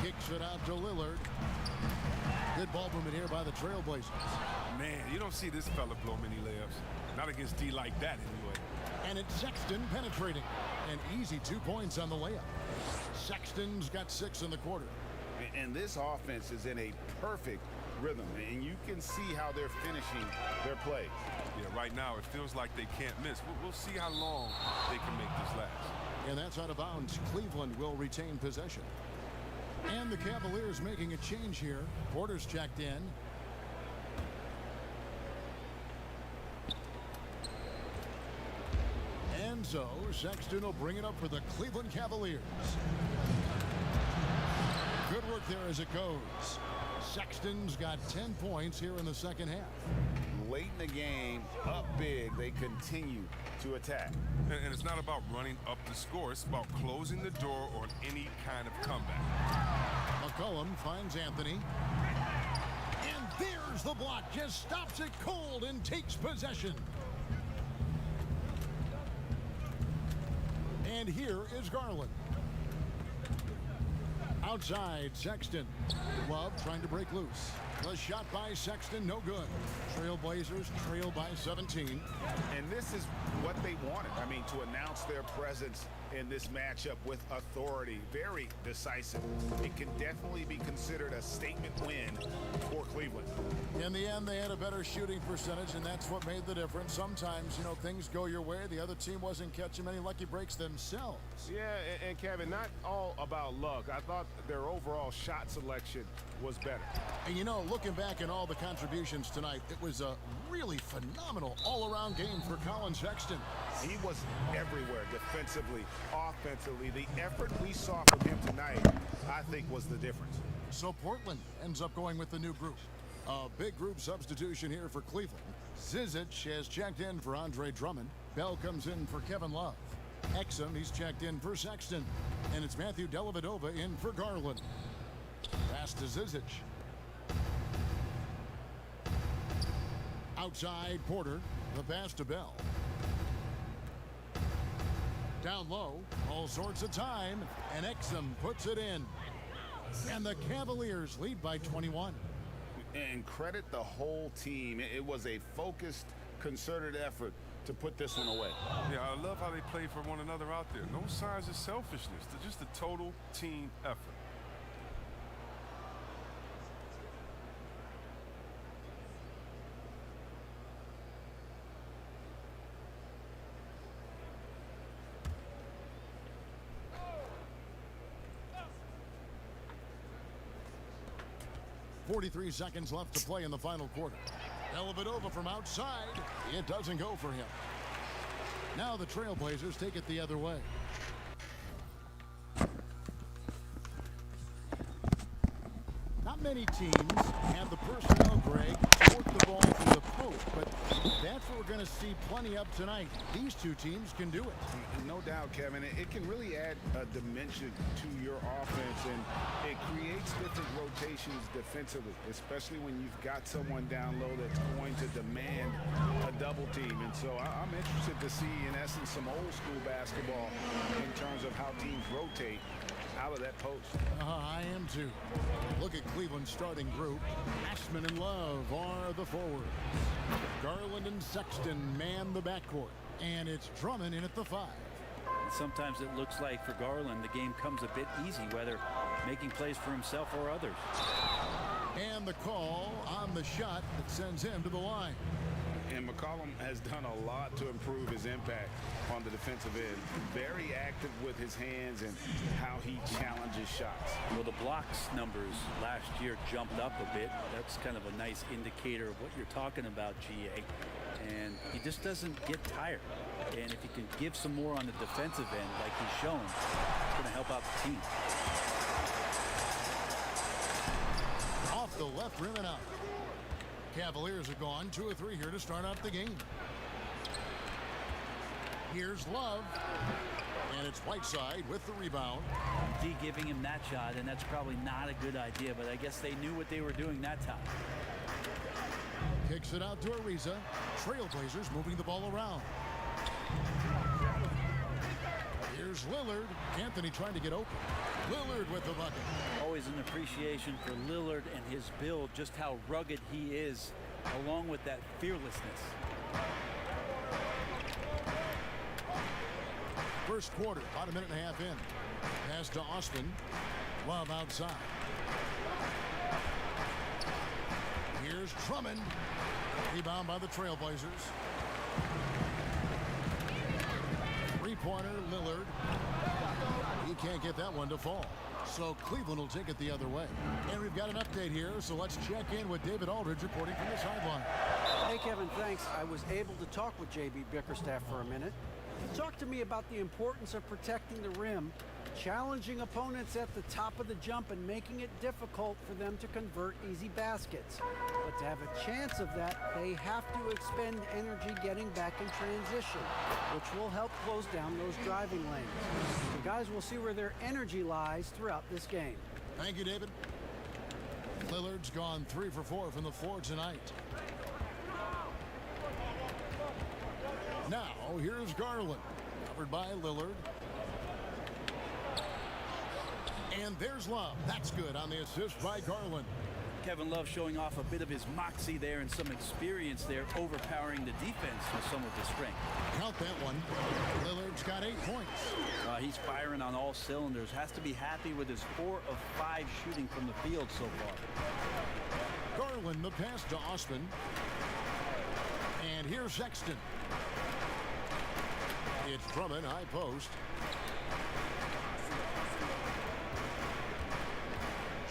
Kicks it out to Lillard. Good ball movement here by the Trailblazers. Man, you don't see this fella blow many layups. Not against D like that, anyway. And it's Sexton penetrating. An easy 2 points on the layup. Sexton's got 6 in the quarter. And this offense is in a perfect rhythm, and you can see how they're finishing their play. Yeah, right now it feels like they can't miss. We'll see how long they can make this last. And that's out of bounds. Cleveland will retain possession. And the Cavaliers making a change here. Porter's checked in. And so Sexton will bring it up for the Cleveland Cavaliers. Good work there as it goes. Sexton's got 10 points here in the second half. Late in the game, up big, they continue to attack. And it's not about running up the score. It's about closing the door on any kind of comeback. McCollum finds Anthony. And there's the block. Just stops it cold and takes possession. And here is Garland. Outside, Sexton. Love trying to break loose. The shot by Sexton, no good. Trailblazers trail by 17. And this is what they wanted. I mean, to announce their presence in this matchup with authority. Very decisive. It can definitely be considered a statement win for Cleveland. In the end, they had a better shooting percentage, and that's what made the difference. Sometimes, you know, things go your way. The other team wasn't catching many lucky breaks themselves. Yeah, and Kevin, not all about luck. I thought their overall shot selection was better. And you know, looking back at all the contributions tonight, it was a really phenomenal all-around game for Colin Sexton. He was everywhere defensively, offensively. The effort we saw from him tonight, I think, was the difference. So Portland ends up going with the new group. A big group substitution here for Cleveland. Zizic has checked in for Andre Drummond. Bell comes in for Kevin Love. Exum, he's checked in for Sexton. And it's Matthew Dellavedova in for Garland. Pass to Zizic. Outside, Porter. The pass to Bell. Down low, all sorts of time, and Exum puts it in. And the Cavaliers lead by 21. And credit the whole team. It was a focused, concerted effort to put this one away. Yeah, I love how they play for one another out there. No signs of selfishness. They're just a total team effort. .43 seconds left to play in the final quarter. Dellavedova from outside. It doesn't go for him. Now the Trailblazers take it the other way. Not many teams have the personnel, Greg, to work the ball through the post, but that's what we're going to see plenty of tonight. These two teams can do it. No doubt, Kevin. It can really add a dimension to your offense, and it creates different rotations defensively, especially when you've got someone down low that's going to demand a double team. And so I'm interested to see, in essence, some old school basketball in terms of how teams rotate out of that post. I am too. Look at Cleveland's starting group. Ashman and Love are the forwards. Garland and Sexton man the backcourt. And it's Drummond in at the 5. Sometimes it looks like for Garland the game comes a bit easy, whether making plays for himself or others. And the call on the shot that sends him to the line. And McCollum has done a lot to improve his impact on the defensive end. Very active with his hands and how he challenges shots. Well, the blocks numbers last year jumped up a bit. That's kind of a nice indicator of what you're talking about, GA. And he just doesn't get tired. And if he can give some more on the defensive end like he's shown, it's going to help out the team. left rim and out. Cavaliers are gone 2 of 3 here to start out the game. Here's Love. And it's Whiteside with the rebound. D giving him that shot, and that's probably not a good idea, but I guess they knew what they were doing that time. Kicks it out to Ariza. Trailblazers moving the ball around. Here's Lillard. Anthony trying to get open. Lillard with the bucket. Always an appreciation for Lillard and his build, just how rugged he is, along with that fearlessness. First quarter, about a minute and a half in. Pass to Osman. Love outside. Here's Drummond. Rebound by the Trailblazers. Three-pointer, Lillard. He can't get that one to fall. So Cleveland will take it the other way. And we've got an update here, so let's check in with David Aldridge reporting from the sideline. Hey, Kevin, thanks. I was able to talk with J.B. Bickerstaff for a minute. He talked to me about the importance of protecting the rim, challenging opponents at the top of the jump, and making it difficult for them to convert easy baskets. But to have a chance of that, they have to expend energy getting back in transition, which will help close down those driving lanes. The guys will see where their energy lies throughout this game. Thank you, David. Lillard's gone 3 for 4 from the floor tonight. Now, here's Garland, covered by Lillard. And there's Love. That's good on the assist by Garland. Kevin Love showing off a bit of his moxie there and some experience there, overpowering the defense with some of the strength. Count that one. Lillard's got 8 points. He's firing on all cylinders. Has to be happy with his 4 of 5 shooting from the field so far. Garland, the pass to Osman. And here's Sexton. It's Drummond, high post.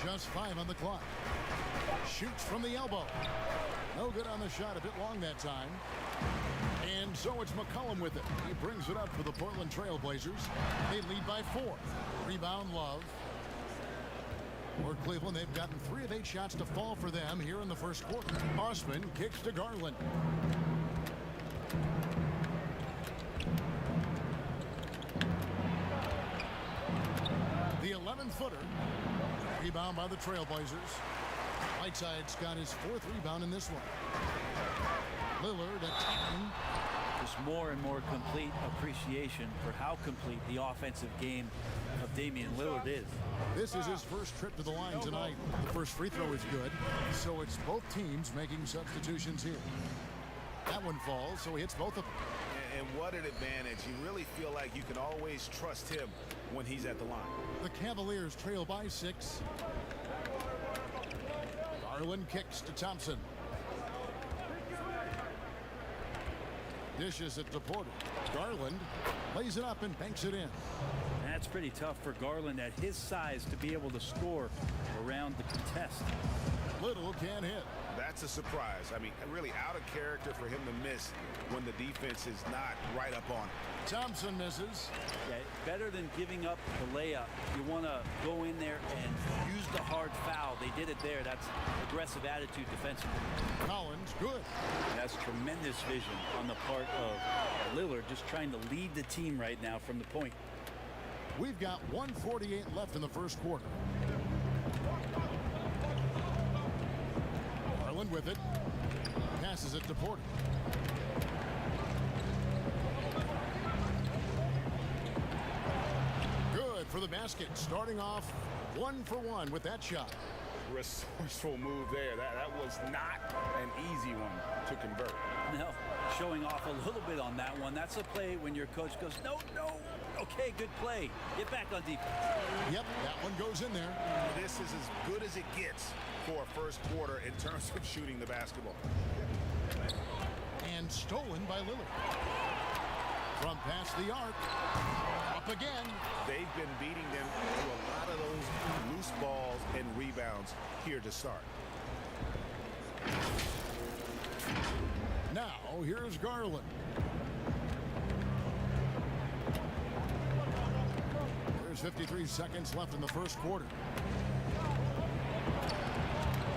Just 5 on the clock. Shoots from the elbow. No good on the shot, a bit long that time. And so it's McCollum with it. He brings it up for the Portland Trailblazers. They lead by 4. Rebound, Love. For Cleveland, they've gotten 3 of 8 shots to fall for them here in the first quarter. Osman kicks to Garland. The 11-footer. Rebound by the Trailblazers. Whiteside's got his 4th rebound in this one. Lillard attacking. Just more and more complete appreciation for how complete the offensive game of Damian Lillard is. This is his first trip to the line tonight. The first free throw is good, so it's both teams making substitutions here. That one falls, so he hits both of them. And what an advantage. You really feel like you can always trust him when he's at the line. The Cavaliers trail by 6. Garland kicks to Thompson. Dishes it to Porter. Garland lays it up and banks it in. That's pretty tough for Garland at his size to be able to score around the contest. Little can't hit. That's a surprise. I mean, really out of character for him to miss when the defense is not right up on him. Thompson misses. Yeah, better than giving up the layup. You want to go in there and use the hard foul. They did it there. That's aggressive attitude defensively. Collins, good. That's tremendous vision on the part of Lillard, just trying to lead the team right now from the point. We've got 1:48 left in the first quarter. Garland with it. Passes it to Porter. Good for the basket. Starting off 1 for 1 with that shot. Resourceful move there. That was not an easy one to convert. No, showing off a little bit on that one. That's a play when your coach goes, no, no. Okay, good play. Get back on defense. Yep, that one goes in there. This is as good as it gets for a first quarter in terms of shooting the basketball. And stolen by Lillard. From past the arc. Up again. They've been beating them to a lot of those loose balls and rebounds here to start. Now, here's Garland. There's 53 seconds left in the first quarter.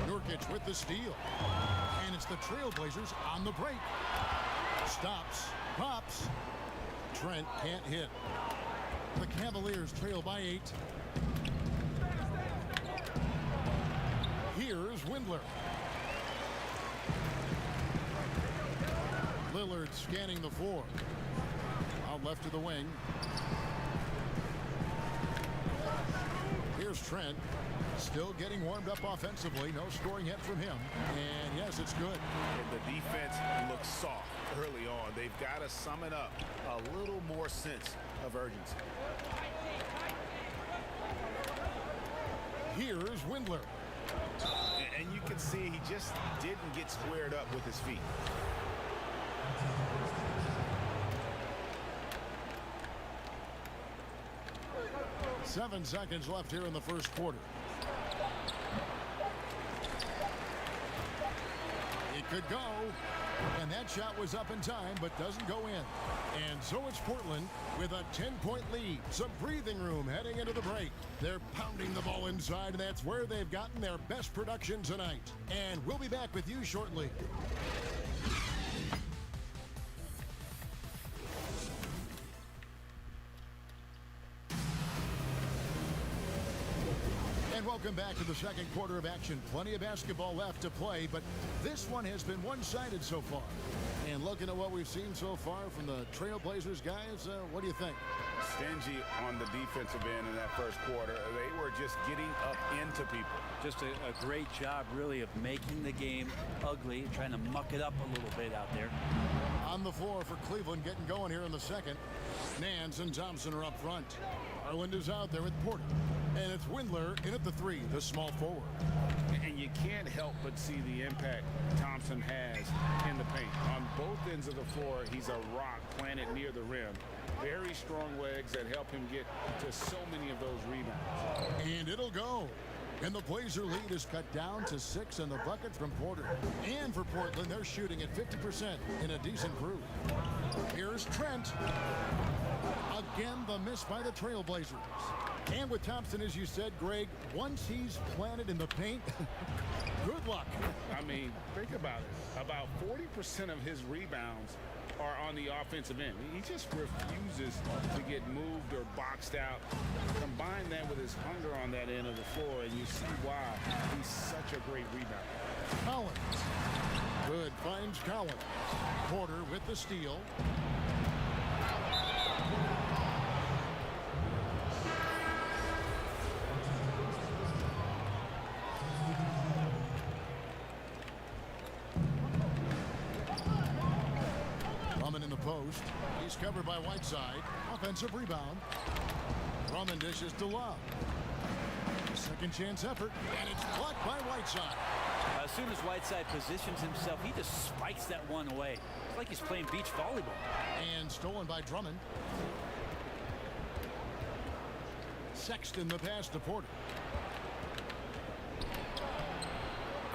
Nurkic Dragic with the steal. And it's the Trailblazers on the break. Stops, pops. Trent can't hit. The Cavaliers trail by 8. Here's Windler. Lillard scanning the floor. Out left to the wing. Here's Trent. Still getting warmed up offensively. No scoring yet from him. And yes, it's good. And the defense looks soft early on. They've got to sum it up. A little more sense of urgency. Here's Windler. And you can see he just didn't get squared up with his feet. Seven seconds left here in the first quarter. It could go. And that shot was up in time, but doesn't go in. And so it's Portland with a 10-point lead. Some breathing room heading into the break. They're pounding the ball inside, and that's where they've gotten their best production tonight. And we'll be back with you shortly. Welcome back to the second quarter of action. Plenty of basketball left to play, but this one has been one-sided so far. And looking at what we've seen so far from the Trailblazers guys, what do you think? Stingy on the defensive end in that first quarter. They were just getting up into people. Just a great job, really, of making the game ugly, trying to muck it up a little bit out there. On the floor for Cleveland, getting going here in the second. Nance and Thompson are up front. Garland is out there with Porter. And it's Windler in at the 3, the small forward. And you can't help but see the impact Thompson has in the paint. On both ends of the floor, he's a rock planted near the rim. Very strong legs that help him get to so many of those rebounds. And it'll go. And the Blazer lead is cut down to 6 in the bucket from Porter. And for Portland, they're shooting at 50% in a decent groove. Here's Trent. Again, the miss by the Trailblazers. And with Thompson, as you said, Greg, once he's planted in the paint, good luck. I mean, think about it. About 40% of his rebounds are on the offensive end. He just refuses to get moved or boxed out. Combine that with his hunger on that end of the floor, and you see why he's such a great rebounder. Collins. Good, finds Collins. Porter with the steal. Post. He's covered by Whiteside. Offensive rebound. Drummond dishes to Love. Second chance effort, and it's blocked by Whiteside. As soon as Whiteside positions himself, he just spikes that one away. It's like he's playing beach volleyball. And stolen by Drummond. Sexton the pass to Porter.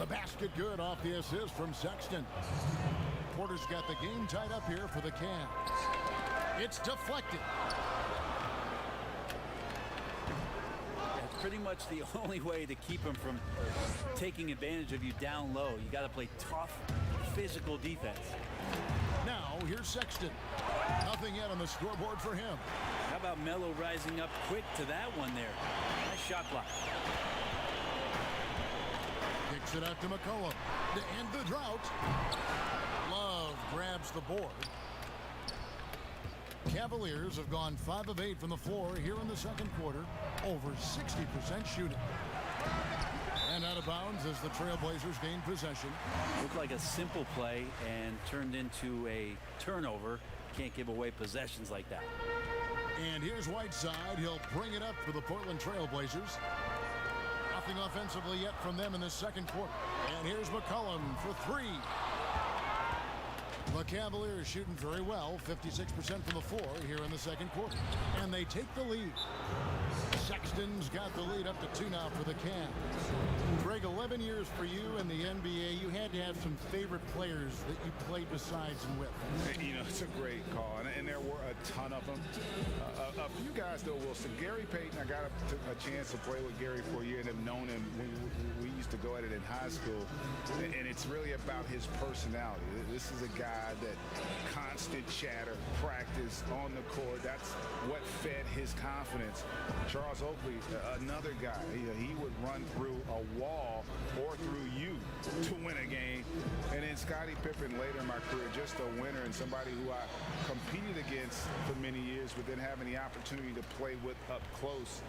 The basket good off the assist from Sexton. Porter's got the game tied up here for the Cavs. It's deflected. It's pretty much the only way to keep him from taking advantage of you down low. You got to play tough, physical defense. Now, here's Sexton. Nothing yet on the scoreboard for him. How about Melo rising up quick to that one there? Nice shot block. Kicks it out to McCollum to end the drought. Love grabs the board. Cavaliers have gone 5 of 8 from the floor here in the second quarter. Over 60% shooting. And out of bounds as the Trailblazers gain possession. Looked like a simple play and turned into a turnover. Can't give away possessions like that. And here's Whiteside. He'll bring it up for the Portland Trailblazers. Nothing offensively yet from them in the second quarter. And here's McCollum for 3. The Cavaliers shooting very well, 56% from the floor here in the second quarter. And they take the lead. Sexton's got the lead up to 2 now for the Cavs. Greg, 11 years for you in the NBA. You had to have some favorite players that you played besides and with. You know, it's a great call, and there were a ton of them. A few guys, though, Wilson. Gary Payton, I got a chance to play with Gary for a year and have known him. We used to go at it in high school, and it's really about his personality. This is a guy that constant chatter, practice on the court. That's what fed his confidence. Charles Oakley, another guy, he would run through a wall or through you to win a game. And then Scottie Pippen later in my career, just a winner and somebody who I competed against for many years, but then having the opportunity to play with up close,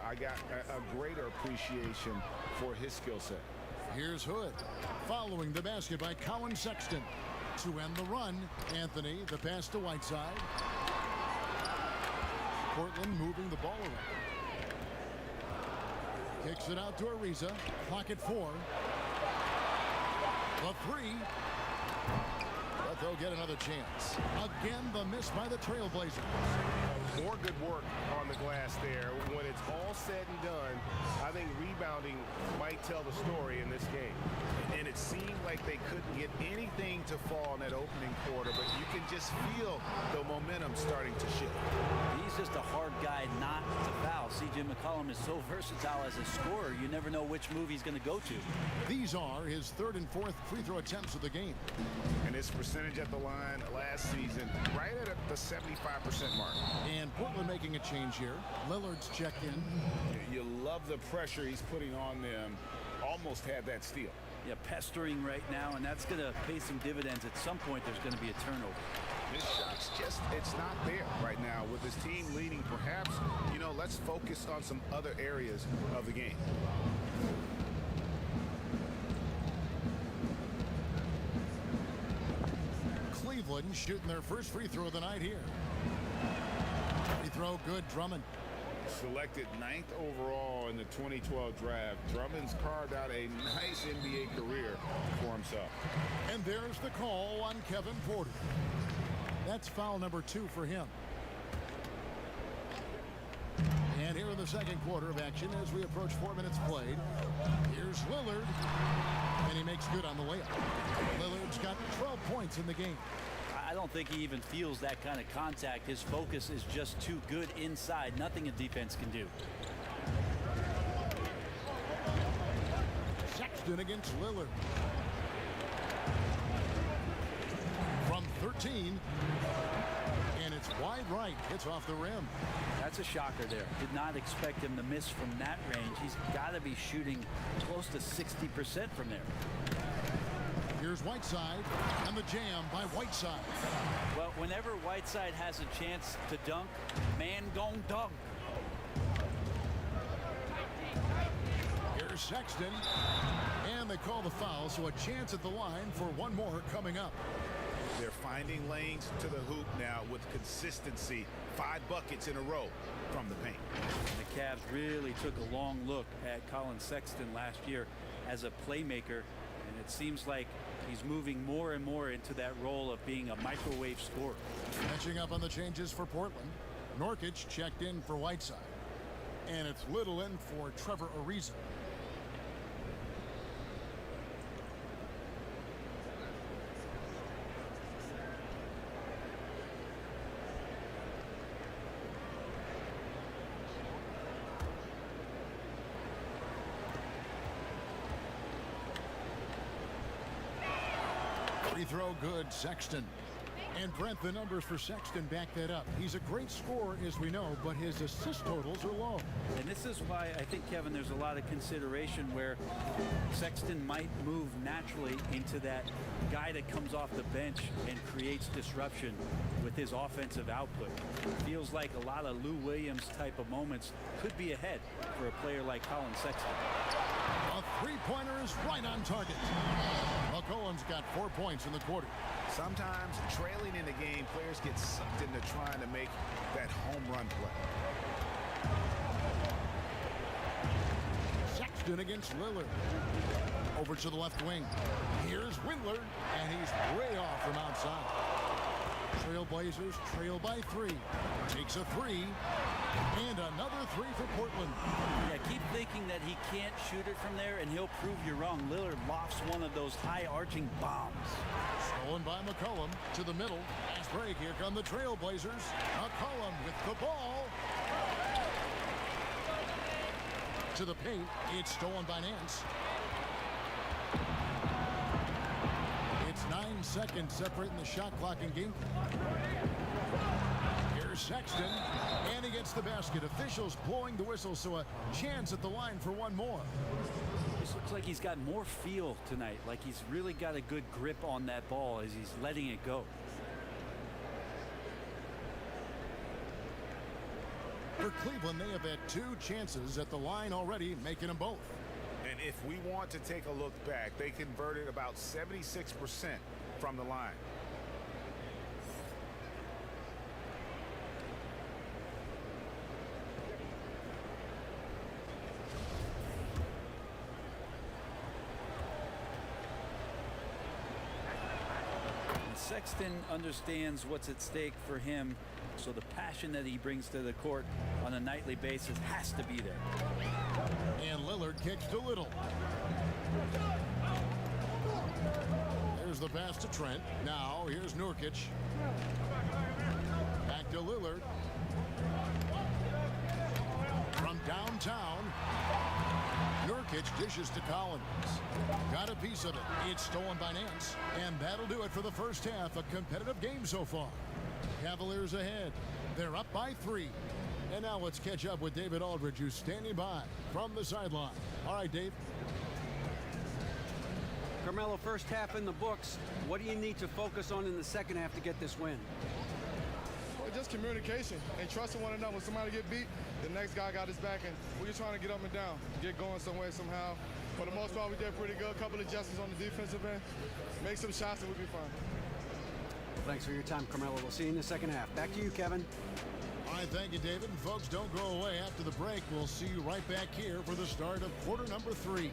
I got a greater appreciation for his skill set. Here's Hood following the basket by Colin Sexton. To end the run, Anthony, the pass to Whiteside. Portland moving the ball around. Kicks it out to Ariza. Clock at 4. The 3. But they'll get another chance. Again, the miss by the Trailblazers. More good work on the glass there. When it's all said and done, I think rebounding might tell the story in this game. And it seemed like they couldn't get anything to fall in that opening quarter, but you can just feel the momentum starting to shift. He's just a hard guy not to foul. C.J. McCollum is so versatile as a scorer, you never know which move he's going to go to. These are his 3rd and 4th free throw attempts of the game. And his percentage at the line last season, right at the 75% mark. And Portland making a change here. Lillard's checked in. You love the pressure he's putting on them. Almost had that steal. Yeah, pestering right now, and that's going to pay some dividends. At some point, there's going to be a turnover. This shot's just, it's not there right now. With his team leading, perhaps, let's focus on some other areas of the game. Cleveland shooting their first free throw of the night here. Free throw good, Drummond. Selected 9th overall in the 2012 draft, Drummond's carved out a nice NBA career for himself. And there's the call on Kevin Porter. That's foul number 2 for him. And here in the second quarter of action as we approach 4 minutes played. Here's Lillard. And he makes good on the layup. Lillard's got 12 points in the game. I don't think he even feels that kind of contact. His focus is just too good inside. Nothing a defense can do. Sexton against Lillard. From 13. And it's wide right. Hits off the rim. That's a shocker there. Did not expect him to miss from that range. He's got to be shooting close to 60% from there. Here's Whiteside, and the jam by Whiteside. Well, whenever Whiteside has a chance to dunk, man gon' dunk. Here's Sexton, and they call the foul, so a chance at the line for one more coming up. They're finding lanes to the hoop now with consistency. 5 buckets in a row from the paint. And the Cavs really took a long look at Colin Sexton last year as a playmaker, and it seems like he's moving more and more into that role of being a microwave scorer. Catching up on the changes for Portland. Norkic checked in for Whiteside. And it's Little in for Trevor Ariza. Free throw good, Sexton. And Brent, the numbers for Sexton back that up. He's a great scorer, as we know, but his assist totals are low. And this is why I think, Kevin, there's a lot of consideration where Sexton might move naturally into that guy that comes off the bench and creates disruption with his offensive output. Feels like a lot of Lou Williams type of moments could be ahead for a player like Colin Sexton. A three-pointer is right on target. McCollum's got 4 points in the quarter. Sometimes trailing in the game, players get sucked into trying to make that home run play. Sexton against Lillard. Over to the left wing. Here's Willard, and he's way off from outside. Trailblazers trail by 3. Takes a 3. And another 3 for Portland. Yeah, keep thinking that he can't shoot it from there, and he'll prove you wrong. Lillard lofts one of those high-arching bombs. Stolen by McCollum to the middle. Fast break. Here come the Trailblazers. McCollum with the ball. To the paint. It's stolen by Nance. seconds separating the shot clock and game. Here's Sexton, and he gets the basket. Officials blowing the whistle, so a chance at the line for one more. This looks like he's got more feel tonight, like he's really got a good grip on that ball as he's letting it go. For Cleveland, they have had 2 chances at the line already, making them both. And if we want to take a look back, they converted about 76% from the line. Sexton understands what's at stake for him, so the passion that he brings to the court on a nightly basis has to be there. And Lillard kicks to Little. There's the pass to Trent. Now here's Nurkic. Back to Lillard. From downtown, Nurkic dishes to Collins. Got a piece of it. It's stolen by Nance. And that'll do it for the first half. A competitive game so far. Cavaliers ahead. They're up by 3. And now let's catch up with David Aldridge, who's standing by from the sideline. All right, Dave. Carmelo, first half in the books. What do you need to focus on in the second half to get this win? Well, just communication and trusting one another. When somebody get beat, the next guy got his back, and we're just trying to get up and down, get going some way, somehow. For the most part, we did pretty good. A couple of adjustments on the defensive end. Make some shots and we'll be fine. Thanks for your time, Carmelo. We'll see you in the second half. Back to you, Kevin. All right, thank you, David. And folks, don't go away. After the break, we'll see you right back here for the start of quarter number 3.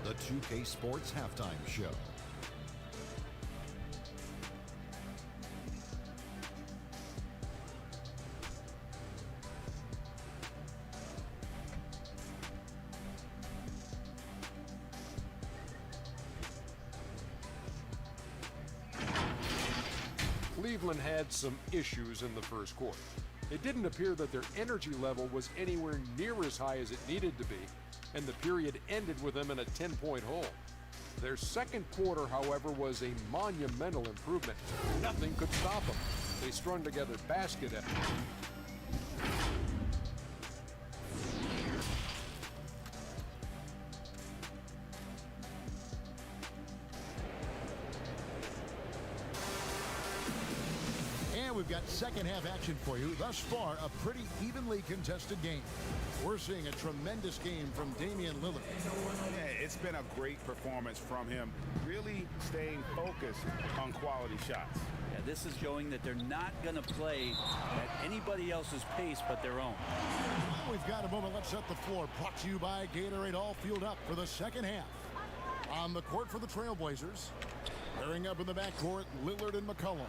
The 2K Sports Halftime Show. Cleveland had some issues in the first quarter. It didn't appear that their energy level was anywhere near as high as it needed to be, and the period ended with them in a 10-point hole. Their second quarter, however, was a monumental improvement. Nothing could stop them. They strung together basket after we've got second half action for you. Thus far, a pretty evenly contested game. We're seeing a tremendous game from Damian Lillard. Yeah, it's been a great performance from him, really staying focused on quality shots. Yeah, this is showing that they're not going to play at anybody else's pace but their own. We've got a moment. Let's set the floor. Brought to you by Gatorade. All fueled up for the second half. On the court for the Trailblazers. Pairing up in the backcourt, Lillard and McCollum.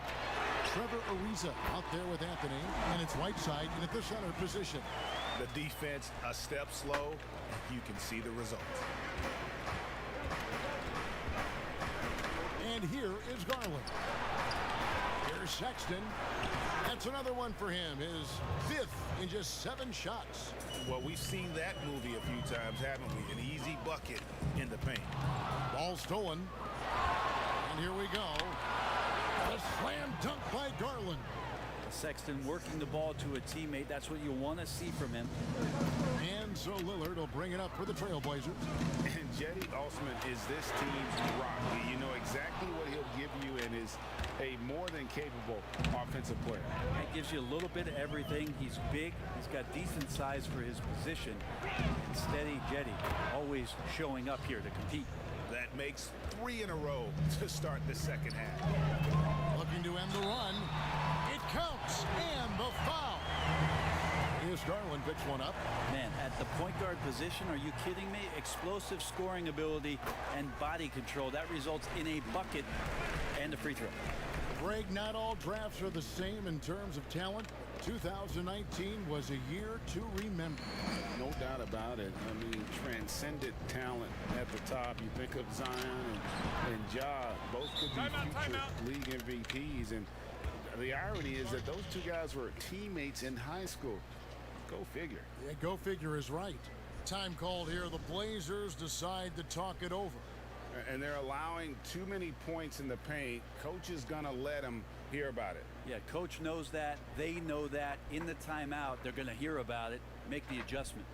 Trevor Ariza out there with Anthony, and it's Whiteside in at the center position. The defense a step slow, and you can see the results. And here is Garland. Here's Sexton. That's another one for him. His 5th in just 7 shots. Well, we've seen that movie a few times, haven't we? An easy bucket in the paint. Ball stolen. And here we go. A slam dunk by Garland. Sexton working the ball to a teammate. That's what you want to see from him. And so Lillard will bring it up for the Trailblazers. And Jetty Osman is this team's rock. You know exactly what he'll give you and is a more than capable offensive player. That gives you a little bit of everything. He's big. He's got decent size for his position. And steady Jetty, always showing up here to compete. That makes 3 in a row to start the second half. Looking to end the run. It counts, and the foul. Here's Garland, picks one up. Man, at the point guard position, are you kidding me? Explosive scoring ability and body control. That results in a bucket and a free throw. Greg, not all drafts are the same in terms of talent. 2019 was a year to remember. No doubt about it. I mean, transcendent talent at the top. You think of Zion and Ja, both could be future league MVPs. And the irony is that those 2 guys were teammates in high school. Go figure. Yeah, go figure is right. Time called here. The Blazers decide to talk it over. And they're allowing too many points in the paint. Coach is going to let them hear about it. Yeah, coach knows that. They know that. In the timeout, they're going to hear about it, make the adjustment.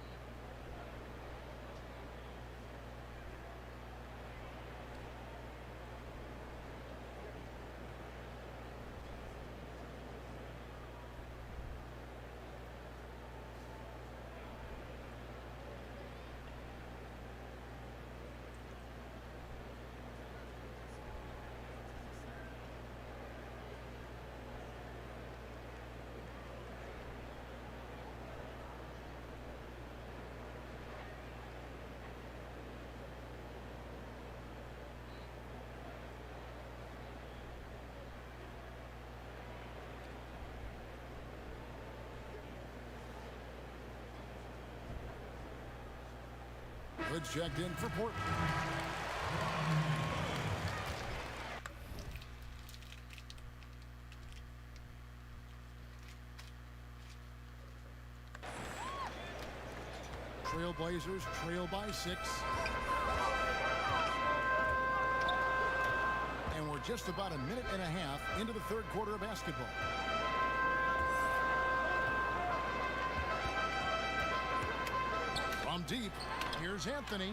Hood's checked in for Portland. Trailblazers trail by 6. And we're just about a minute and a half into the third quarter of basketball. From deep, here's Anthony.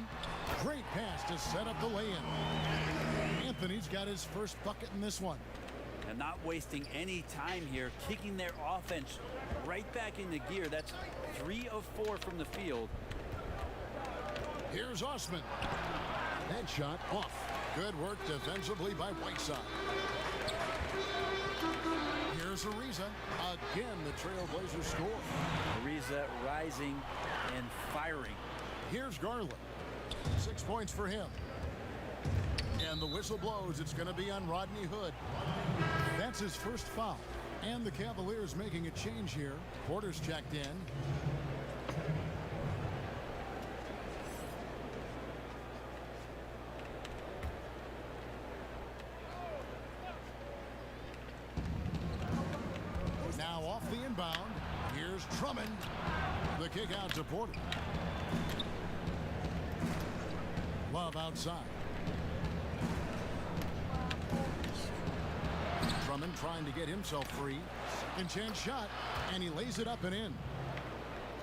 Great pass to set up the lay-in. Anthony's got his first bucket in this one. And not wasting any time here, kicking their offense right back into gear. That's 3 of 4 from the field. Here's Osman. That shot off. Good work defensively by Whiteside. Here's Ariza. Again, the Trailblazers score. Ariza rising and firing. Here's Garland. 6 points for him. And the whistle blows. It's going to be on Rodney Hood. That's his first foul. And the Cavaliers making a change here. Porter's checked in. Now off the inbound. Here's Drummond. The kick out to Porter. Love outside. Drummond trying to get himself free. Second chance shot, and he lays it up and in.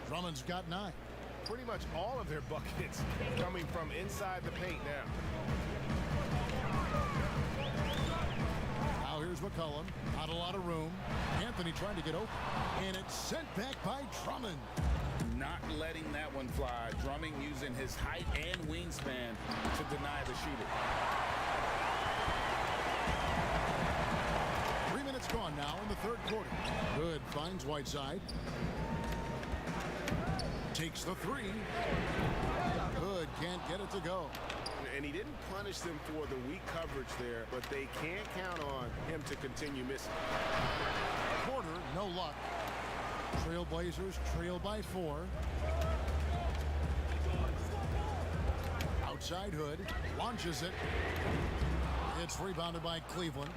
Drummond's got 9. Pretty much all of their buckets coming from inside the paint now. Now here's McCollum. Not a lot of room. Anthony trying to get open. And it's sent back by Drummond. Not letting that one fly. Drummond using his height and wingspan to deny the shooter. 3 minutes gone now in the third quarter. Good finds Whiteside. Takes the 3. Good, can't get it to go. And he didn't punish them for the weak coverage there, but they can't count on him to continue missing. Porter, no luck. Trailblazers trail by 4. Outside Hood, launches it. It's rebounded by Cleveland.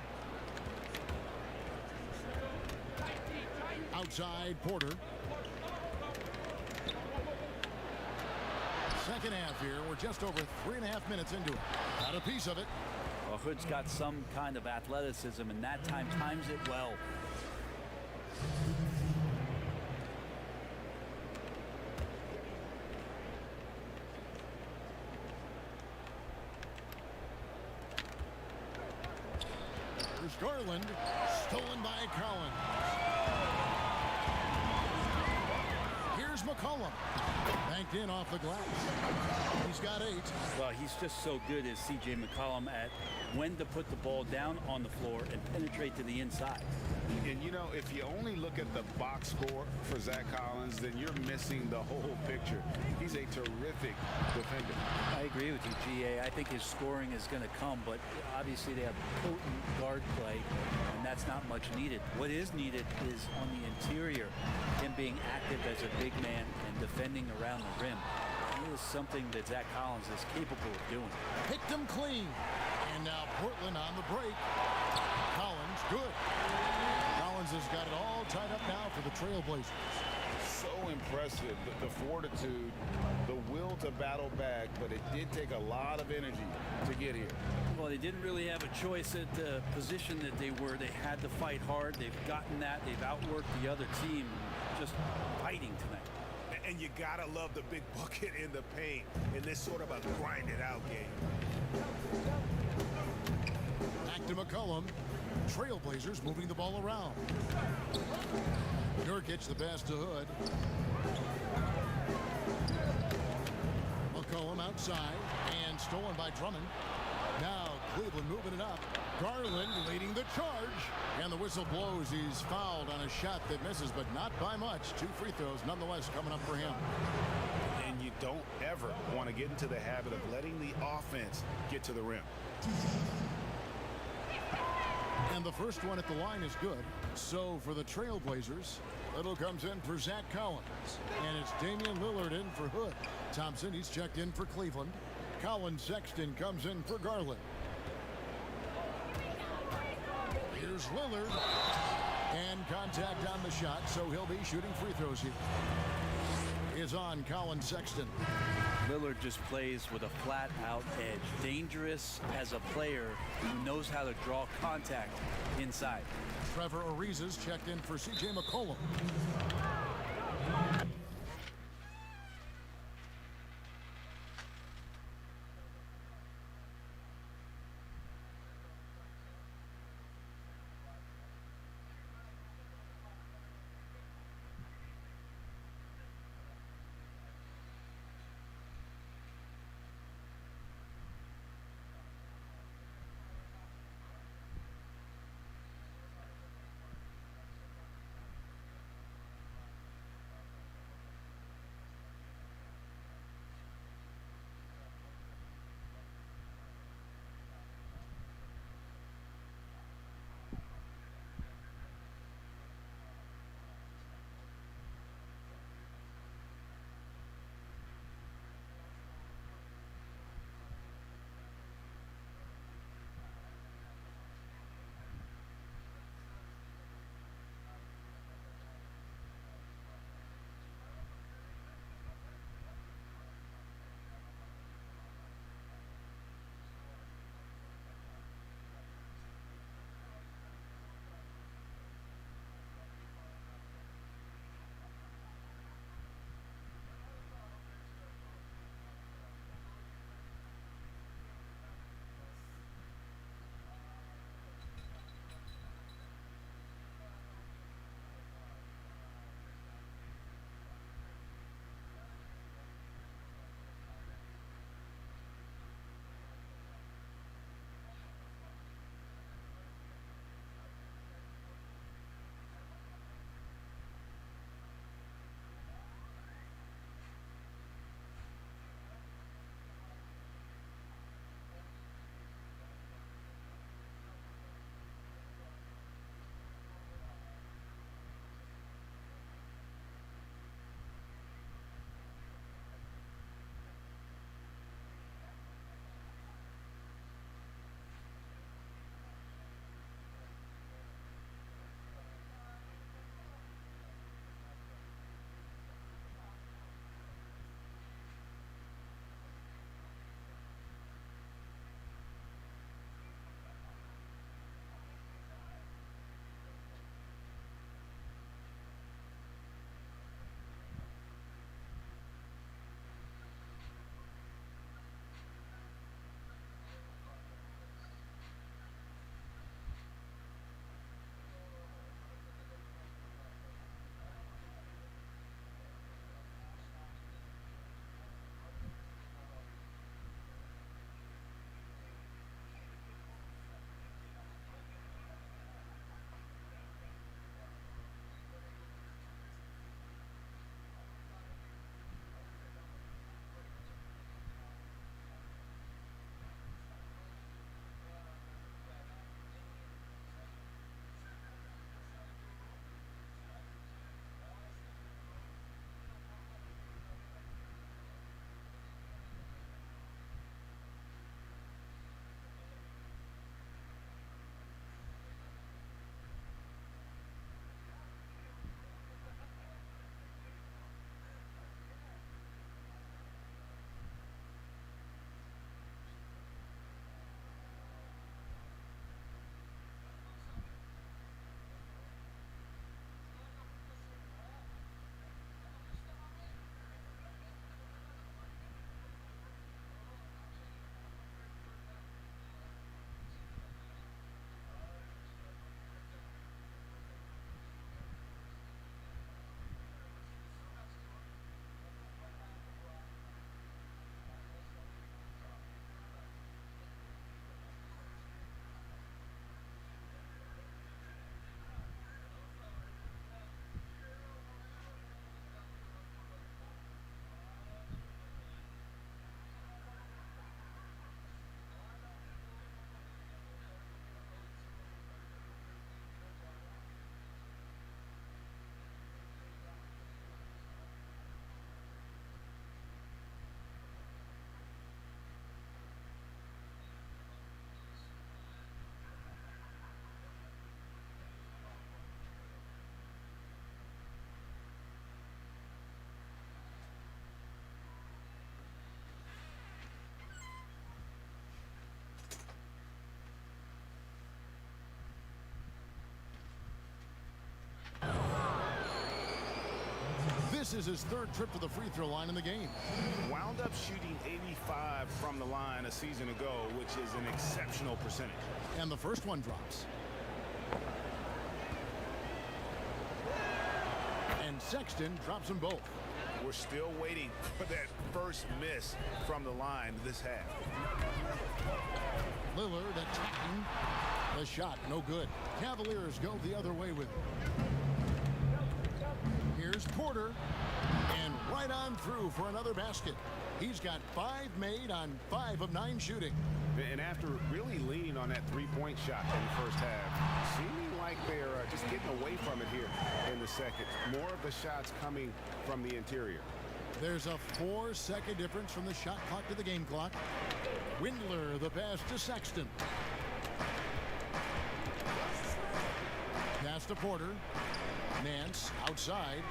Outside Porter. Second half here. We're just over 3.5 minutes into it. Got a piece of it. Well, Hood's got some kind of athleticism, and that time times it well. Here's Garland. Stolen by Collins. Here's McCollum. Banked in off the glass. He's got 8. Well, he's just so good as C.J. McCollum at when to put the ball down on the floor and penetrate to the inside. And, you know, if you only look at the box score for Zach Collins, then you're missing the whole picture. He's a terrific defender. I agree with you, G.A. I think his scoring is going to come, but obviously they have potent guard play, and that's not much needed. What is needed is on the interior, him being active as a big man and defending around the rim. It is something that Zach Collins is capable of doing. Picked him clean. And now Portland on the break. Collins, good. Collins has got it all tied up now for the Trailblazers. so impressive, the fortitude, the will to battle back, but it did take a lot of energy to get here. Well, they didn't really have a choice at the position that they were. They had to fight hard. They've gotten that. They've outworked the other team. Just fighting tonight. And you gotta love the big bucket in the paint in this sort of a grinded out game. Back to McCollum. Trailblazers moving the ball around. Nurkic the pass to Hood. McCollum outside and stolen by Drummond. Now Cleveland moving it up. Garland leading the charge. And the whistle blows. He's fouled on a shot that misses, but not by much. 2 free throws nonetheless coming up for him. And you don't ever want to get into the habit of letting the offense get to the rim. And the first one at the line is good. So for the Trailblazers, Little comes in for Zach Collins. And it's Damian Lillard in for Hood. Thompson, he's checked in for Cleveland. Colin Sexton comes in for Garland. Here's Lillard. And contact on the shot, so he'll be shooting free throws here. Is on Colin Sexton. Lillard just plays with a flat-out edge. Dangerous as a player who knows how to draw contact inside. Trevor Ariza's checked in for C.J. McCollum. This is his third trip to the free throw line in the game. Wound up shooting 85 from the line a season ago, which is an exceptional percentage. And the first one drops. And Sexton drops them both. We're still waiting for that first miss from the line this half. Lillard attacking. The shot, no good. Cavaliers go the other way with it. Here's Porter. And right on through for another basket. He's got 5 made on 5 of 9 shooting. And after really leaning on that three-point shot in the first half, seeming like they're just getting away from it here in the second. More of the shots coming from the interior. There's a 4-second difference from the shot clock to the game clock. Windler, the pass to Sexton. Pass to Porter. Nance outside.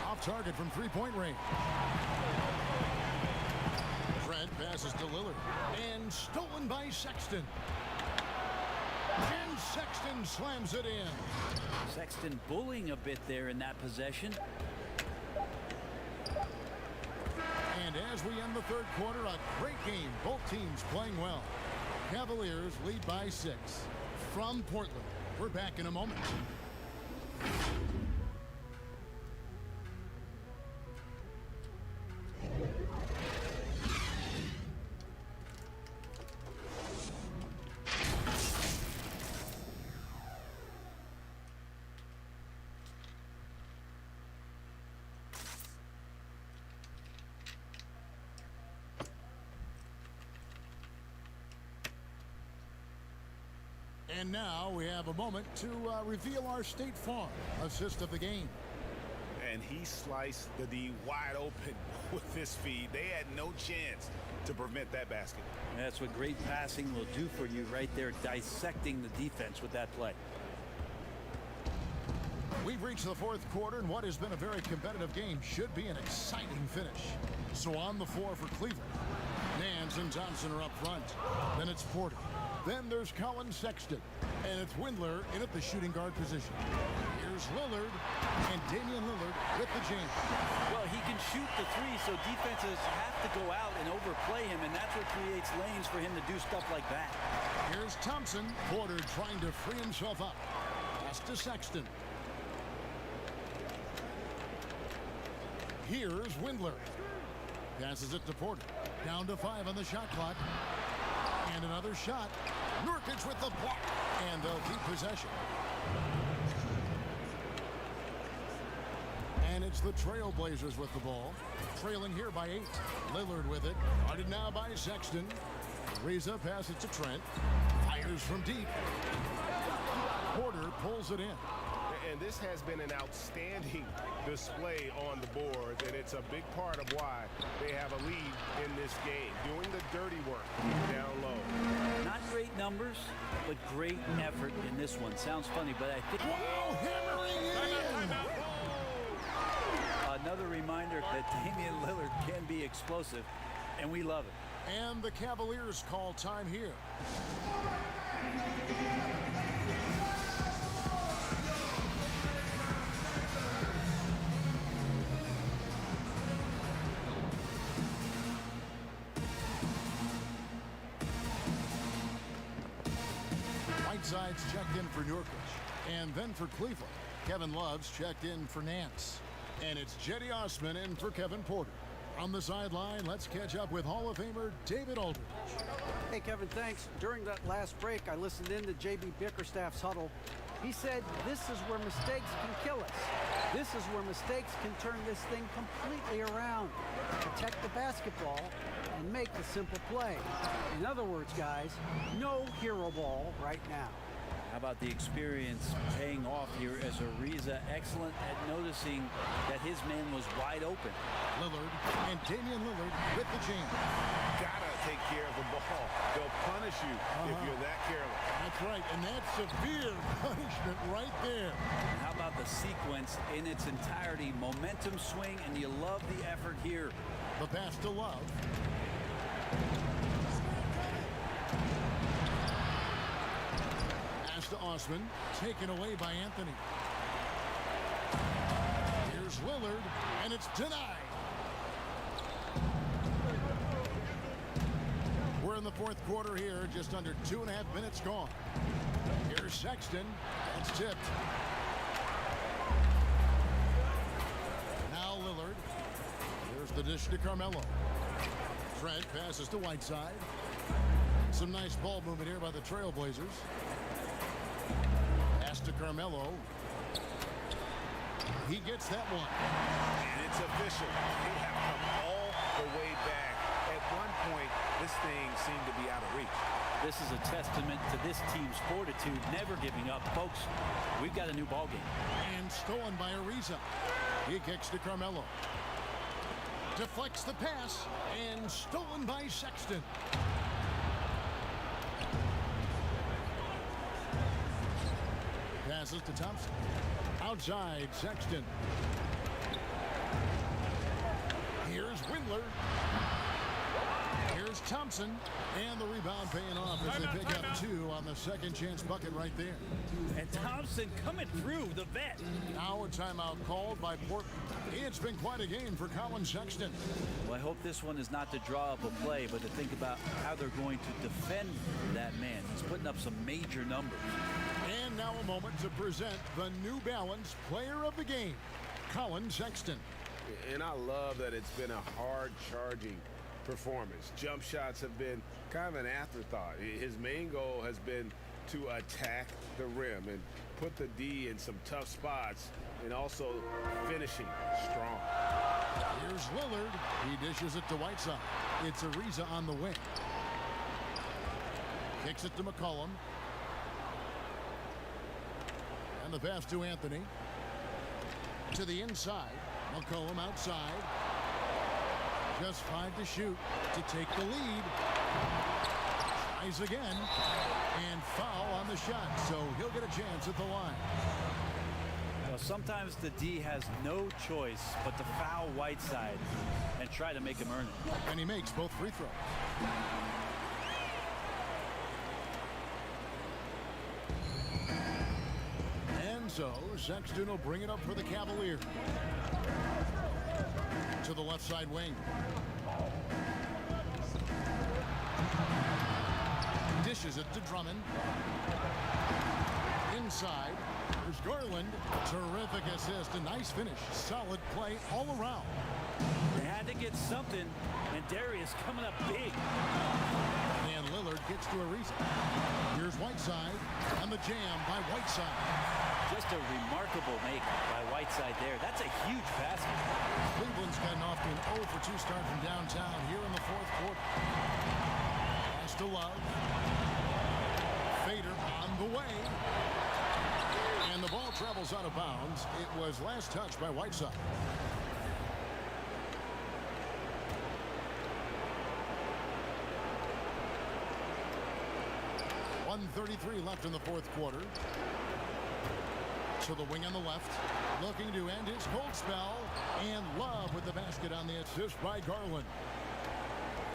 Off target from three-point range. Trent passes to Lillard. And stolen by Sexton. And Sexton slams it in. Sexton bullying a bit there in that possession. And as we end the third quarter, a great game. Both teams playing well. Cavaliers lead by 6. From Portland, we're back in a moment. And now we have a moment to reveal our State Farm assist of the game. And he sliced the D wide open with this feed. They had no chance to prevent that basket. That's what great passing will do for you right there, dissecting the defense with that play. We've reached the fourth quarter, and what has been a very competitive game should be an exciting finish. So on the floor for Cleveland, Nance and Thompson are up front. Then it's Porter. Then there's Colin Sexton. And it's Windler in at the shooting guard position. Here's Lillard. And Damian Lillard with the jam. Well, he can shoot the three, so defenses have to go out and overplay him, and that's what creates lanes for him to do stuff like that. Here's Thompson. Porter trying to free himself up. Pass to Sexton. Here's Windler. Passes it to Porter. Down to 5 on the shot clock. And another shot. Nurkic with the block. And they'll keep possession. And it's the Trailblazers with the ball. Trailing here by 8. Lillard with it. Guarded now by Sexton. Reza passes to Trent. Fires from deep. Porter pulls it in. And this has been an outstanding display on the board, and it's a big part of why they have a lead in this game, doing the dirty work down low. Not great numbers, but great effort in this one. Sounds funny, but I think... Wow, hammering it in! Another reminder that Damian Lillard can be explosive, and we love it. And the Cavaliers call time here. Whiteside's checked in for Nurkic. And then for Cleveland, Kevin Love's checked in for Nance. And it's Jetty Osman in for Kevin Porter. On the sideline, let's catch up with Hall of Famer David Aldridge. Hey, Kevin, thanks. During that last break, I listened in to J.B. Bickerstaff's huddle. He said, this is where mistakes can kill us. This is where mistakes can turn this thing completely around. Protect the basketball and make the simple play. In other words, guys, no hero ball right now. How about the experience paying off here as Ariza excellent at noticing that his man was wide open. Lillard and Damian Lillard with the jam. Gotta take care of the ball. They'll punish you if you're that careless. That's right, and that's severe punishment right there. And how about the sequence in its entirety? Momentum swing, and you love the effort here. The pass to Love. Pass to Osman, taken away by Anthony. Here's Lillard, and it's denied. We're in the fourth quarter here, just under 2.5 minutes gone. Here's Sexton. It's tipped. Now Lillard. Here's the dish to Carmelo. Trent passes to Whiteside. Some nice ball movement here by the Trailblazers. Pass to Carmelo. He gets that one. And it's official. They have come all the way back. At one point, this thing seemed to be out of reach. This is a testament to this team's fortitude, never giving up. Folks, we've got a new ball game. And stolen by Ariza. He kicks to Carmelo. Deflects the pass and stolen by Sexton. Passes to Thompson. Outside, Sexton. Here's Windler. Here's Thompson. And the rebound paying off as they pick up 2 on the second chance bucket right there. And Thompson coming through, the vet. Now a timeout called by Portland. It's been quite a game for Colin Sexton. Well, I hope this one is not to draw up a play, but to think about how they're going to defend that man. He's putting up some major numbers. And now a moment to present the New Balance Player of the Game, Colin Sexton. And I love that it's been a hard-charging performance. Jump shots have been kind of an afterthought. His main goal has been to attack the rim and put the D in some tough spots and also finishing strong. Here's Lillard. He dishes it to Whiteside. It's Ariza on the wing. Kicks it to McCollum. And the pass to Anthony. To the inside. McCollum outside. Just 5 to shoot to take the lead. Tries again. And foul on the shot. So he'll get a chance at the line. Well, sometimes the D has no choice but to foul Whiteside and try to make him earn it. And he makes both free throws. And so Sexton will bring it up for the Cavaliers. To the left side wing. Dishes it to Drummond. Inside. There's Garland. Terrific assist. A nice finish. Solid play all around. They had to get something, and Darius coming up big. And Lillard gets to Ariza. Here's Whiteside. And the jam by Whiteside. Just a remarkable make by Whiteside there. That's a huge basket. Cleveland's gotten off to an 0 for 2 start from downtown here in the fourth quarter. Pass to Love. Fader on the way. And the ball travels out of bounds. It was last touched by Whiteside. .133 left in the fourth quarter. To the wing on the left, looking to end his cold spell, and Love with the basket on the assist by Garland.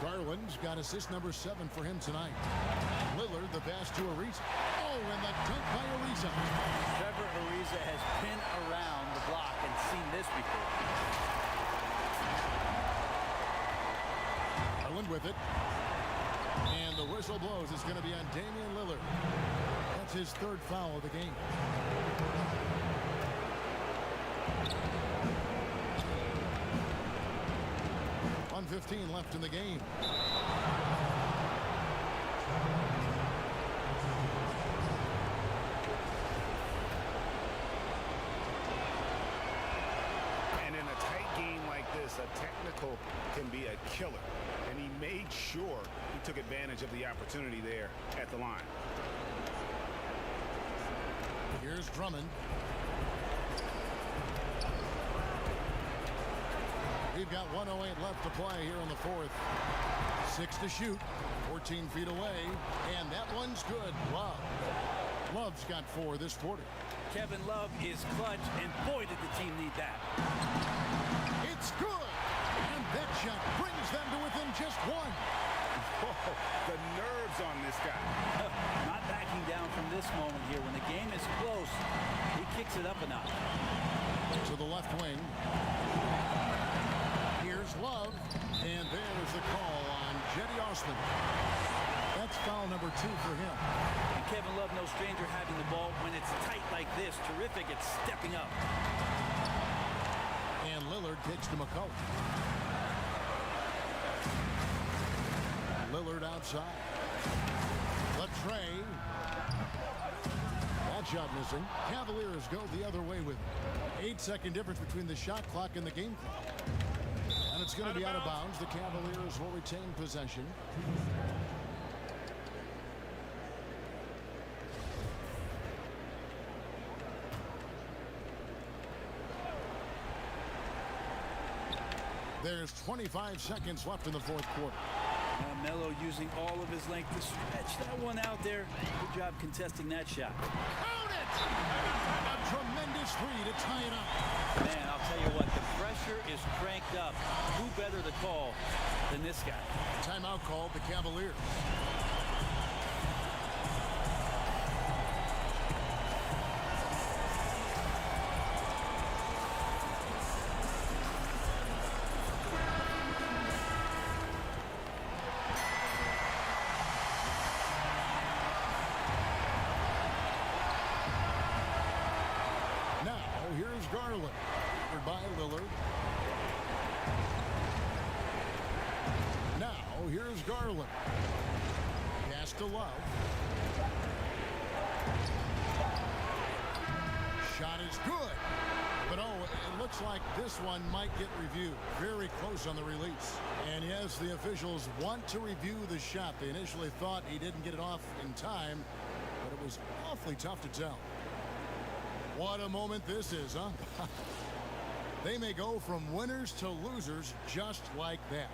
Garland's got assist number 7 for him tonight. Lillard the pass to Ariza. Oh, and the dunk by Ariza. Trevor Ariza has been around the block and seen this before. Garland with it. And the whistle blows. It's going to be on Damian Lillard. That's his 3rd foul of the game. .115 left in the game. And in a tight game like this, a technical can be a killer. And he made sure he took advantage of the opportunity there at the line. Here's Drummond. We've got 1:08 left to play here in the fourth. 6 to shoot. 14 feet away. And that one's good. Love. Love's got 4 this quarter. Kevin Love is clutch, and boy, did the team need that. It's good. And that shot brings them to within just 1. Oh, the nerves on this guy. Not backing down from this moment here. When the game is close, he kicks it up a notch. To the left wing. Here's Love. And there's the call on Jetty Osman. That's foul number 2 for him. And Kevin Love, no stranger having the ball when it's tight like this. Terrific at stepping up. And Lillard takes to McCullough. Lillard outside. Latrey. That shot missing. Cavaliers go the other way with it. 8-second difference between the shot clock and the game clock. And it's going to be out of bounds. The Cavaliers will retain possession. There's 25 seconds left in the fourth quarter. Melo using all of his length to stretch that one out there. Good job contesting that shot. Count it! A tremendous three to tie it up. Man, I'll tell you what, the pressure is cranked up. Who better to call than this guy? Timeout called the Cavaliers. Here's Garland, covered by Lillard. Now, here's Garland. Pass to Love. Shot is good. But, oh, it looks like this one might get reviewed. Very close on the release. And, yes, the officials want to review the shot. They initially thought he didn't get it off in time, but it was awfully tough to tell. What a moment this is, huh? They may go from winners to losers just like that.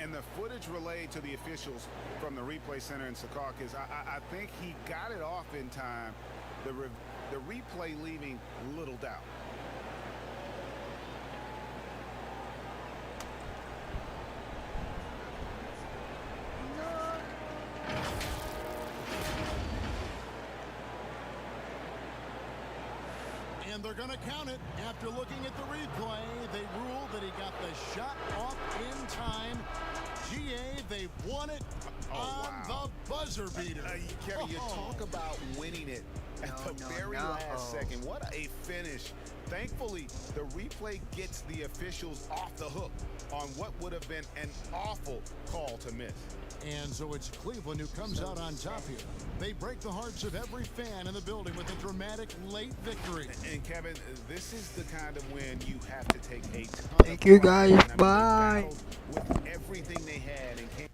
And the footage relayed to the officials from the replay center in Secaucus, I think he got it off in time. The replay leaving little doubt. And they're going to count it. After looking at the replay, they ruled that he got the shot off in time. GA, they won it on the buzzer beater. Kevin, you talk about winning it at the very last second. What a finish. Thankfully, the replay gets the officials off the hook on what would have been an awful call to miss. And so it's Cleveland who comes out on top here. They break the hearts of every fan in the building with a dramatic late victory. And Kevin, this is the kind of win you have to take a ton Thank you guys. Bye. With everything they had and came